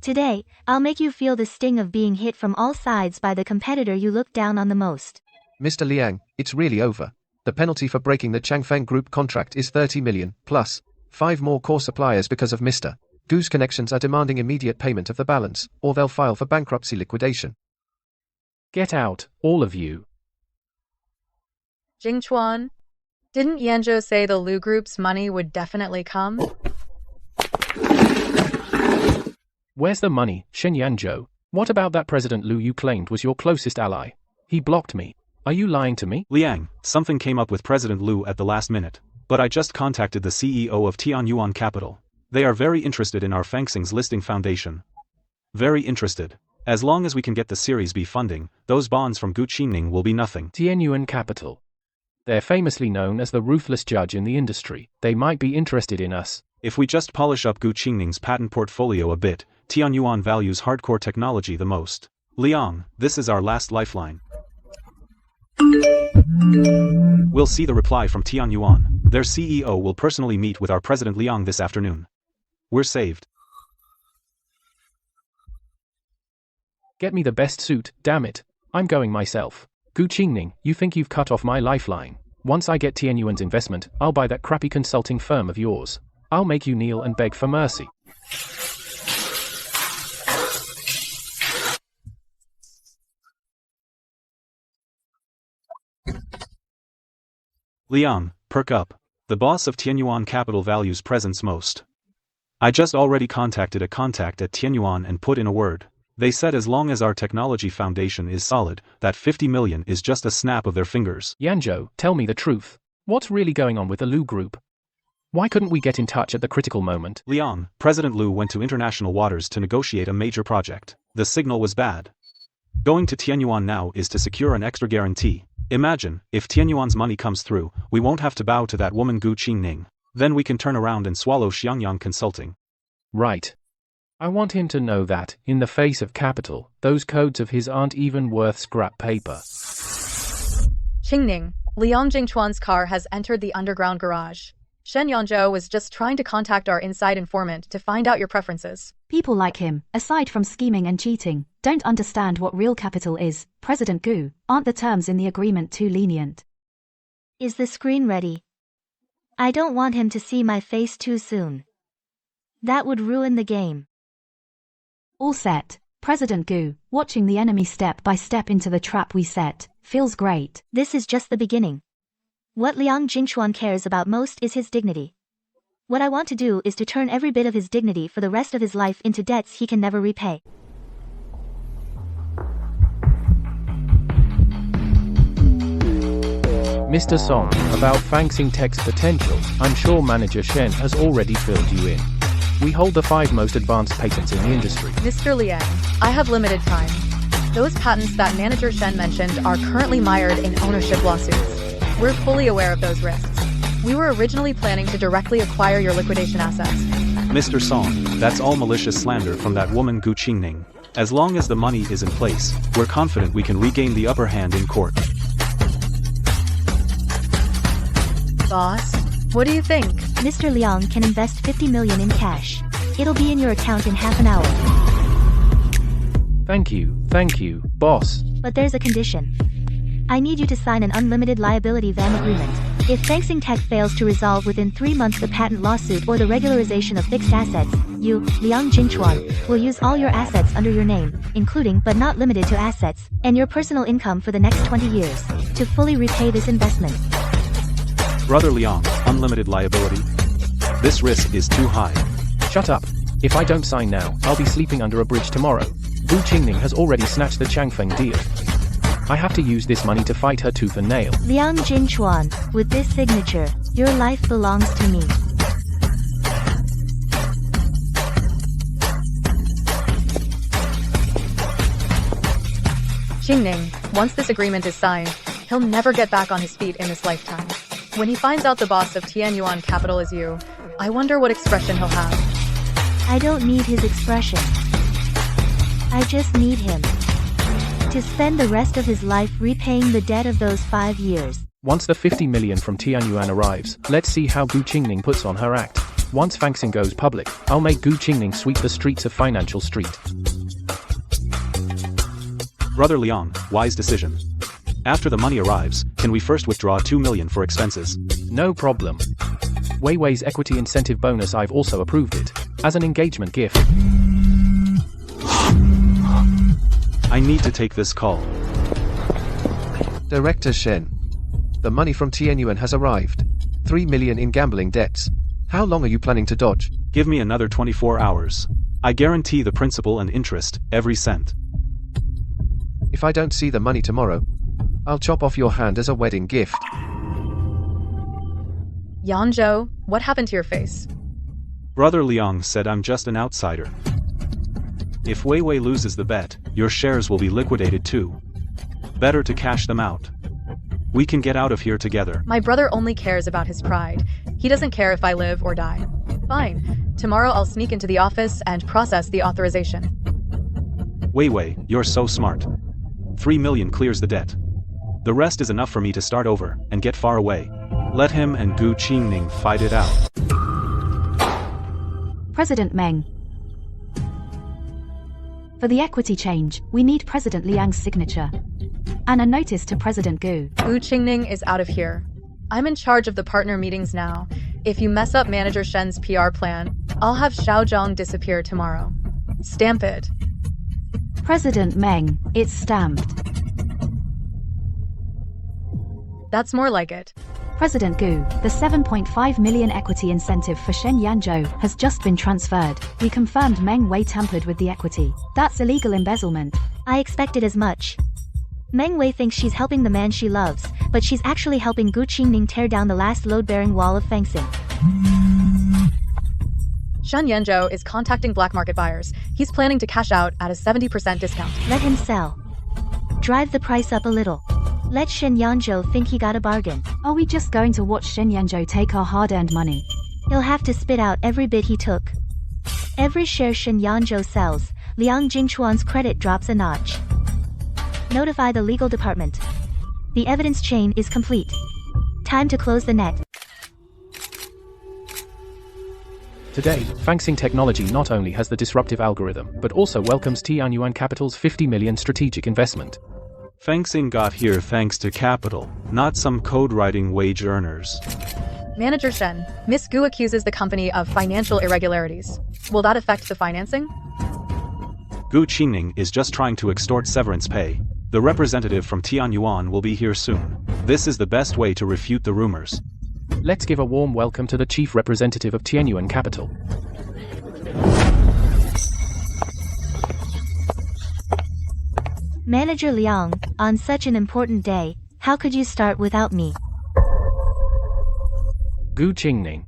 Today, I'll make you feel the sting of being hit from all sides by the competitor you look down on the most. Mr. Liang, it's really over. The penalty for breaking the Changfeng Group contract is 30 million, plus 5 more core suppliers because of Mr. Gu's connections are demanding immediate payment of the balance, or they'll file for bankruptcy liquidation. Get out, all of you. Jingchuan, didn't Yanzhou say the Lu Group's money would definitely come? Where's the money, Shen Yanzhou? What about that President Lu you claimed was your closest ally? He blocked me. Are you lying to me? Liang, something came up with President Lu at the last minute. But I just contacted the CEO of Tianyuan Capital. They are very interested in our Fengxing's listing foundation. Very interested. As long as we can get the Series B funding, those bonds from Gu Qingning will be nothing. Tianyuan Capital. They're famously known as the ruthless judge in the industry. They might be interested in us. If we just polish up Gu Qingning's patent portfolio a bit, Tianyuan values hardcore technology the most. Liang, this is our last lifeline. We'll see the reply from Tianyuan. Their CEO will personally meet with our President Liang this afternoon. We're saved. Get me the best suit, damn it. I'm going myself. Gu Qingning, you think you've cut off my lifeline. Once I get Tianyuan's investment, I'll buy that crappy consulting firm of yours. I'll make you kneel and beg for mercy. Liang, perk up. The boss of Tianyuan Capital values presence most. I just already contacted a contact at Tianyuan and put in a word. They said as long as our technology foundation is solid, that 50 million is just a snap of their fingers. Yanzhou, tell me the truth. What's really going on with the Lu Group? Why couldn't we get in touch at the critical moment? Liang, President Liu went to international waters to negotiate a major project. The signal was bad. Going to Tianyuan now is to secure an extra guarantee. Imagine, if Tianyuan's money comes through, we won't have to bow to that woman Gu Qingning. Then we can turn around and swallow Xiangyang Consulting. Right. I want him to know that, in the face of capital, those codes of his aren't even worth scrap paper. Qingning, Liang Jingchuan's car has entered the underground garage. Shen Yanzhou was just trying to contact our inside informant to find out your preferences. People like him, aside from scheming and cheating, don't understand what real capital is. President Gu, aren't the terms in the agreement too lenient? Is the screen ready? I don't want him to see my face too soon. That would ruin the game. All set. President Gu, watching the enemy step by step into the trap we set, feels great. This is just the beginning. What Liang Jingchuan cares about most is his dignity. What I want to do is to turn every bit of his dignity for the rest of his life into debts he can never repay. Mr. Song, about Fang Tech's potential, I'm sure Manager Shen has already filled you in. We hold the 5 most advanced patents in the industry. Mr. Liang, I have limited time. Those patents that Manager Shen mentioned are currently mired in ownership lawsuits. We're fully aware of those risks. We were originally planning to directly acquire your liquidation assets. Mr. Song, that's all malicious slander from that woman Gu Qingning. As long as the money is in place, we're confident we can regain the upper hand in court. Boss, what do you think? Mr. Liang can invest 50 million in cash. It'll be in your account in half an hour. Thank you, boss. But there's a condition. I need you to sign an unlimited liability VAM agreement. If Fang Tech fails to resolve within 3 months the patent lawsuit or the regularization of fixed assets, you, Liang Jingchuan, will use all your assets under your name, including but not limited to assets, and your personal income for the next 20 years, to fully repay this investment. Brother Liang, unlimited liability? This risk is too high. Shut up. If I don't sign now, I'll be sleeping under a bridge tomorrow. Gu Qingning has already snatched the Changfeng deal. I have to use this money to fight her tooth and nail. Liang Jingchuan, with this signature, your life belongs to me. Qingning, once this agreement is signed, he'll never get back on his feet in this lifetime. When he finds out the boss of Tianyuan Capital is you, I wonder what expression he'll have. I don't need his expression. I just need him to spend the rest of his life repaying the debt of those 5 years. Once the 50 million from Tianyuan arrives, let's see how Gu Qingning puts on her act. Once Fangxing goes public, I'll make Gu Qingning sweep the streets of Financial Street. Brother Liang, wise decision. After the money arrives, can we first withdraw 2 million for expenses? No problem. Weiwei's equity incentive bonus, I've also approved it. As an engagement gift. I need to take this call. Director Shen. The money from Tianyuan has arrived. 3 million in gambling debts. How long are you planning to dodge? Give me another 24 hours. I guarantee the principal and interest, every cent. If I don't see the money tomorrow, I'll chop off your hand as a wedding gift. Yanzhou, what happened to your face? Brother Liang said I'm just an outsider. If Weiwei loses the bet, your shares will be liquidated too. Better to cash them out. We can get out of here together. My brother only cares about his pride. He doesn't care if I live or die. Fine. Tomorrow I'll sneak into the office and process the authorization. Weiwei, you're so smart. 3 million clears the debt. The rest is enough for me to start over and get far away. Let him and Gu Qingning fight it out. President Meng. For the equity change, we need President Liang's signature. And a notice to President Gu. Gu Qingning is out of here. I'm in charge of the partner meetings now. If you mess up Manager Shen's PR plan, I'll have Xiaozhang disappear tomorrow. Stamp it. President Meng, it's stamped. That's more like it. President Gu, the 7.5 million equity incentive for Shen Yanzhou has just been transferred. We confirmed Meng Wei tampered with the equity. That's illegal embezzlement. I expected as much. Meng Wei thinks she's helping the man she loves, but she's actually helping Gu Qingning tear down the last load-bearing wall of fencing. Shen Yanzhou is contacting black market buyers. He's planning to cash out at a 70% discount. Let him sell. Drive the price up a little. Let Shen Yanzhou think he got a bargain. Are we just going to watch Shen Yanzhou take our hard-earned money? He'll have to spit out every bit he took. Every share Shen Yanzhou sells, Liang Jingchuan's credit drops a notch. Notify the legal department. The evidence chain is complete. Time to close the net. Today, Fanxing Technology not only has the disruptive algorithm, but also welcomes Tianyuan Capital's 50 million strategic investment. Fanxing got here thanks to capital, not some code-writing wage earners. Manager Shen, Miss Gu accuses the company of financial irregularities. Will that affect the financing? Gu Qingning is just trying to extort severance pay. The representative from Tianyuan will be here soon. This is the best way to refute the rumors. Let's give a warm welcome to the chief representative of Tianyuan Capital. Manager Liang, on such an important day, how could you start without me? Gu Qingning.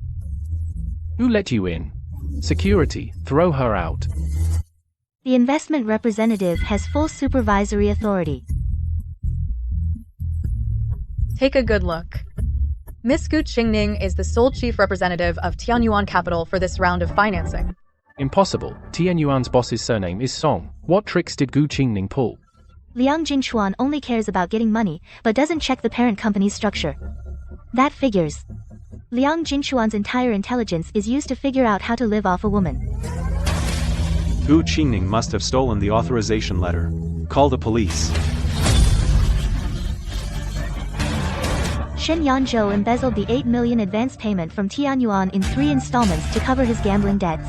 Who let you in? Security, throw her out. The investment representative has full supervisory authority. Take a good look. Miss Gu Qingning is the sole chief representative of Tianyuan Capital for this round of financing. Impossible. Tianyuan's boss's surname is Song. What tricks did Gu Qingning pull? Liang Jingchuan only cares about getting money, but doesn't check the parent company's structure. That figures. Liang Jingchuan's entire intelligence is used to figure out how to live off a woman. Gu Qingning must have stolen the authorization letter. Call the police. Shen Yanzhou embezzled the 8 million advance payment from Tianyuan in 3 installments to cover his gambling debts.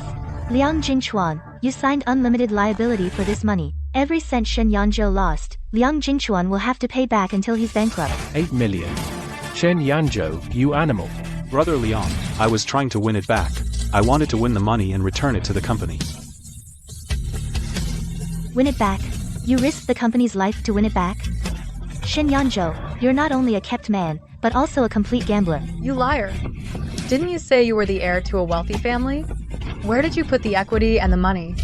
Liang Jingchuan, you signed unlimited liability for this money. Every cent Shen Yanzhou lost, Liang Jingchuan will have to pay back until he's bankrupt. 8 million. Shen Yanzhou, you animal. Brother Liang, I was trying to win it back. I wanted to win the money and return it to the company. Win it back? You risked the company's life to win it back? Shen Yanzhou, you're not only a kept man, but also a complete gambler. You liar. Didn't you say you were the heir to a wealthy family? Where did you put the equity and the money?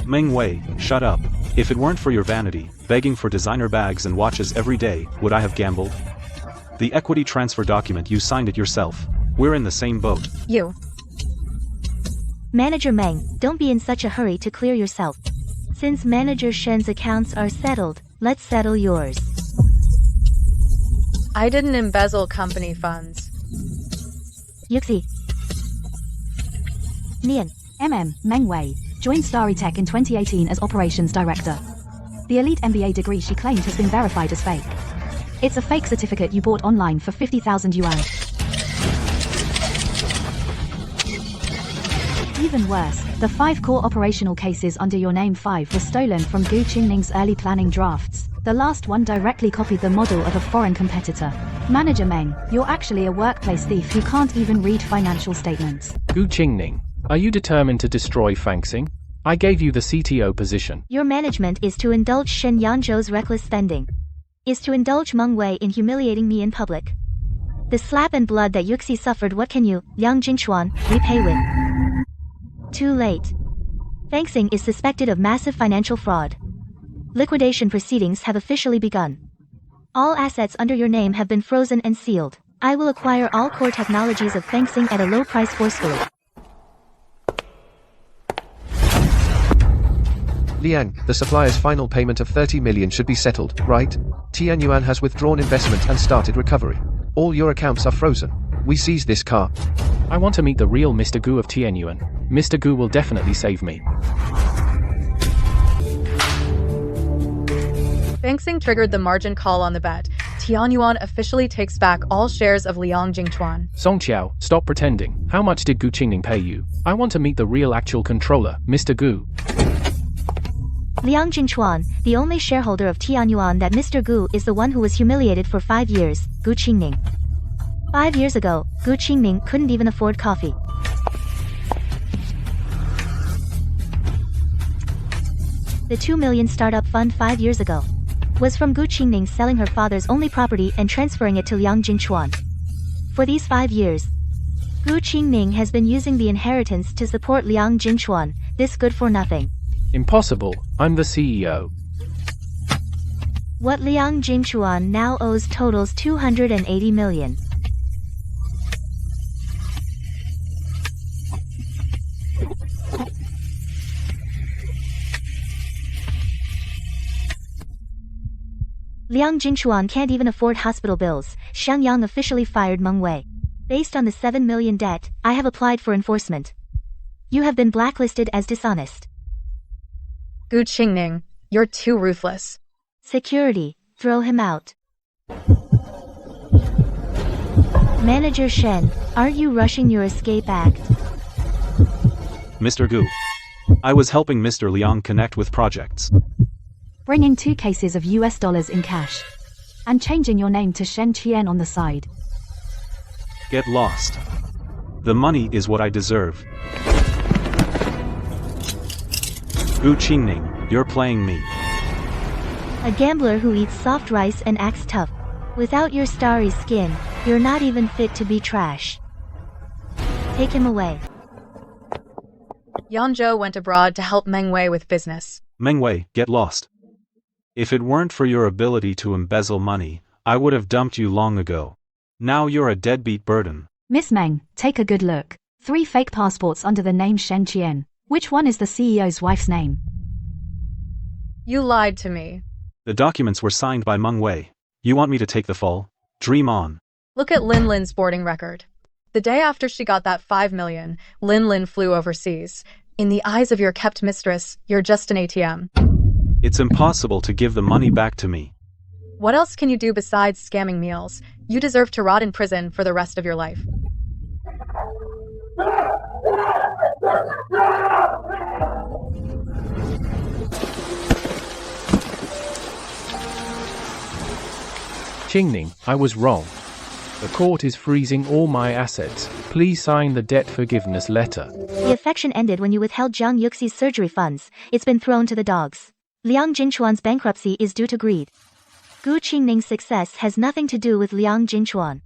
Meng Wei, shut up. If it weren't for your vanity, begging for designer bags and watches every day, would I have gambled? The equity transfer document, you signed it yourself. We're in the same boat. You. Manager Meng, don't be in such a hurry to clear yourself. Since Manager Shen's accounts are settled, let's settle yours. I didn't embezzle company funds. Yuxi. Nian. Meng Wei joined Starry Tech in 2018 as operations director. The elite MBA degree she claimed has been verified as fake. It's a fake certificate you bought online for 50,000 yuan. Even worse, the 5 core operational cases under your name 5 were stolen from Gu Qingning's early planning drafts. The last one directly copied the model of a foreign competitor. Manager Meng, you're actually a workplace thief who can't even read financial statements. Gu Qingning, are you determined to destroy Fanxing? I gave you the CTO position. Your management is to indulge Shen Yanzhou's reckless spending. Is to indulge Meng Wei in humiliating me in public. The slap and blood that Yuxi suffered, what can you, Liang Jingchuan, repay with? Too late. Fanxing is suspected of massive financial fraud. Liquidation proceedings have officially begun. All assets under your name have been frozen and sealed. I will acquire all core technologies of Fanxing at a low price forcefully. Liang, the supplier's final payment of 30 million should be settled, right? Tianyuan has withdrawn investment and started recovery. All your accounts are frozen. We seized this car. I want to meet the real Mr. Gu of Tianyuan. Mr. Gu will definitely save me. Fanxing triggered the margin call on the bet. Tianyuan officially takes back all shares of Liang Jingchuan. Song Qiao, stop pretending. How much did Gu Qingning pay you? I want to meet the real actual controller, Mr. Gu. Liang Jingchuan, the only shareholder of Tianyuan that Mr. Gu is the one who was humiliated for 5 years, Gu Qingning. 5 years ago, Gu Qingming couldn't even afford coffee. The 2 million startup fund 5 years ago was from Gu Qingming selling her father's only property and transferring it to Liang Jinchuan. For these 5 years, Gu Qingming has been using the inheritance to support Liang Jinchuan, this good for nothing. Impossible, I'm the CEO. What Liang Jinchuan now owes totals 280 million. Liang Jinchuan can't even afford hospital bills. Xiangyang officially fired Meng Wei. Based on the 7 million debt, I have applied for enforcement. You have been blacklisted as dishonest. Gu Qingming, you're too ruthless. Security, throw him out. Manager Shen, aren't you rushing your escape act? Mr. Gu. I was helping Mr. Liang connect with projects. Bringing 2 cases of US dollars in cash. And changing your name to Shen Qian on the side. Get lost. The money is what I deserve. Gu Qingming, you're playing me. A gambler who eats soft rice and acts tough. Without your starry skin, you're not even fit to be trash. Take him away. Yanzhou went abroad to help Meng Wei with business. Meng Wei, get lost. If it weren't for your ability to embezzle money, I would have dumped you long ago. Now you're a deadbeat burden. Miss Meng, take a good look. 3 fake passports under the name Shen Qian. Which one is the CEO's wife's name? You lied to me. The documents were signed by Meng Wei. You want me to take the fall? Dream on. Look at Lin Lin's boarding record. The day after she got that 5 million, Lin Lin flew overseas. In the eyes of your kept mistress, you're just an ATM. It's impossible to give the money back to me. What else can you do besides scamming meals? You deserve to rot in prison for the rest of your life. Qingming, I was wrong. The court is freezing all my assets. Please sign the debt forgiveness letter. The affection ended when you withheld Jiang Yuxi's surgery funds. It's been thrown to the dogs. Liang Jinchuan's bankruptcy is due to greed. Gu Qingming's success has nothing to do with Liang Jinchuan.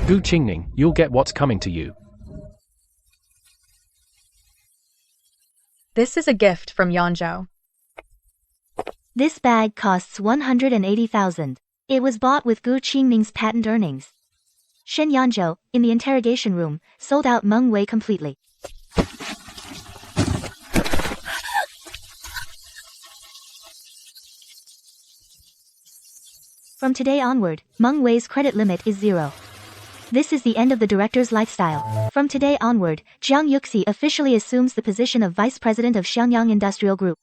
Gu Qingming, you'll get what's coming to you. This is a gift from Yanzhou. This bag costs 180,000. It was bought with Gu Qingming's patent earnings. Shen Yanzhou, in the interrogation room, sold out Meng Wei completely. From today onward, Meng Wei's credit limit is 0. This is the end of the director's lifestyle. From today onward, Jiang Yuxi officially assumes the position of vice president of Xiangyang Industrial Group.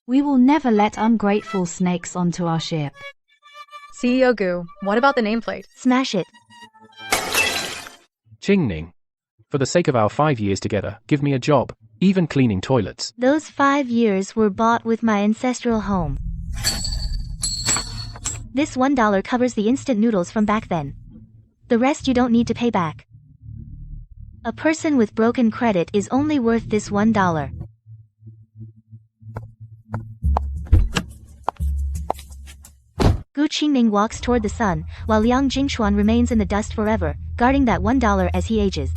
We will never let ungrateful snakes onto our ship. CEO Gu, what about the nameplate? Smash it. Qingming, for the sake of our 5 years together, give me a job, even cleaning toilets. Those 5 years were bought with my ancestral home. This $1 covers the instant noodles from back then. The rest you don't need to pay back. A person with broken credit is only worth this $1. Gu Qingming walks toward the sun, while Liang Jinchuan remains in the dust forever, guarding that $1 as he ages.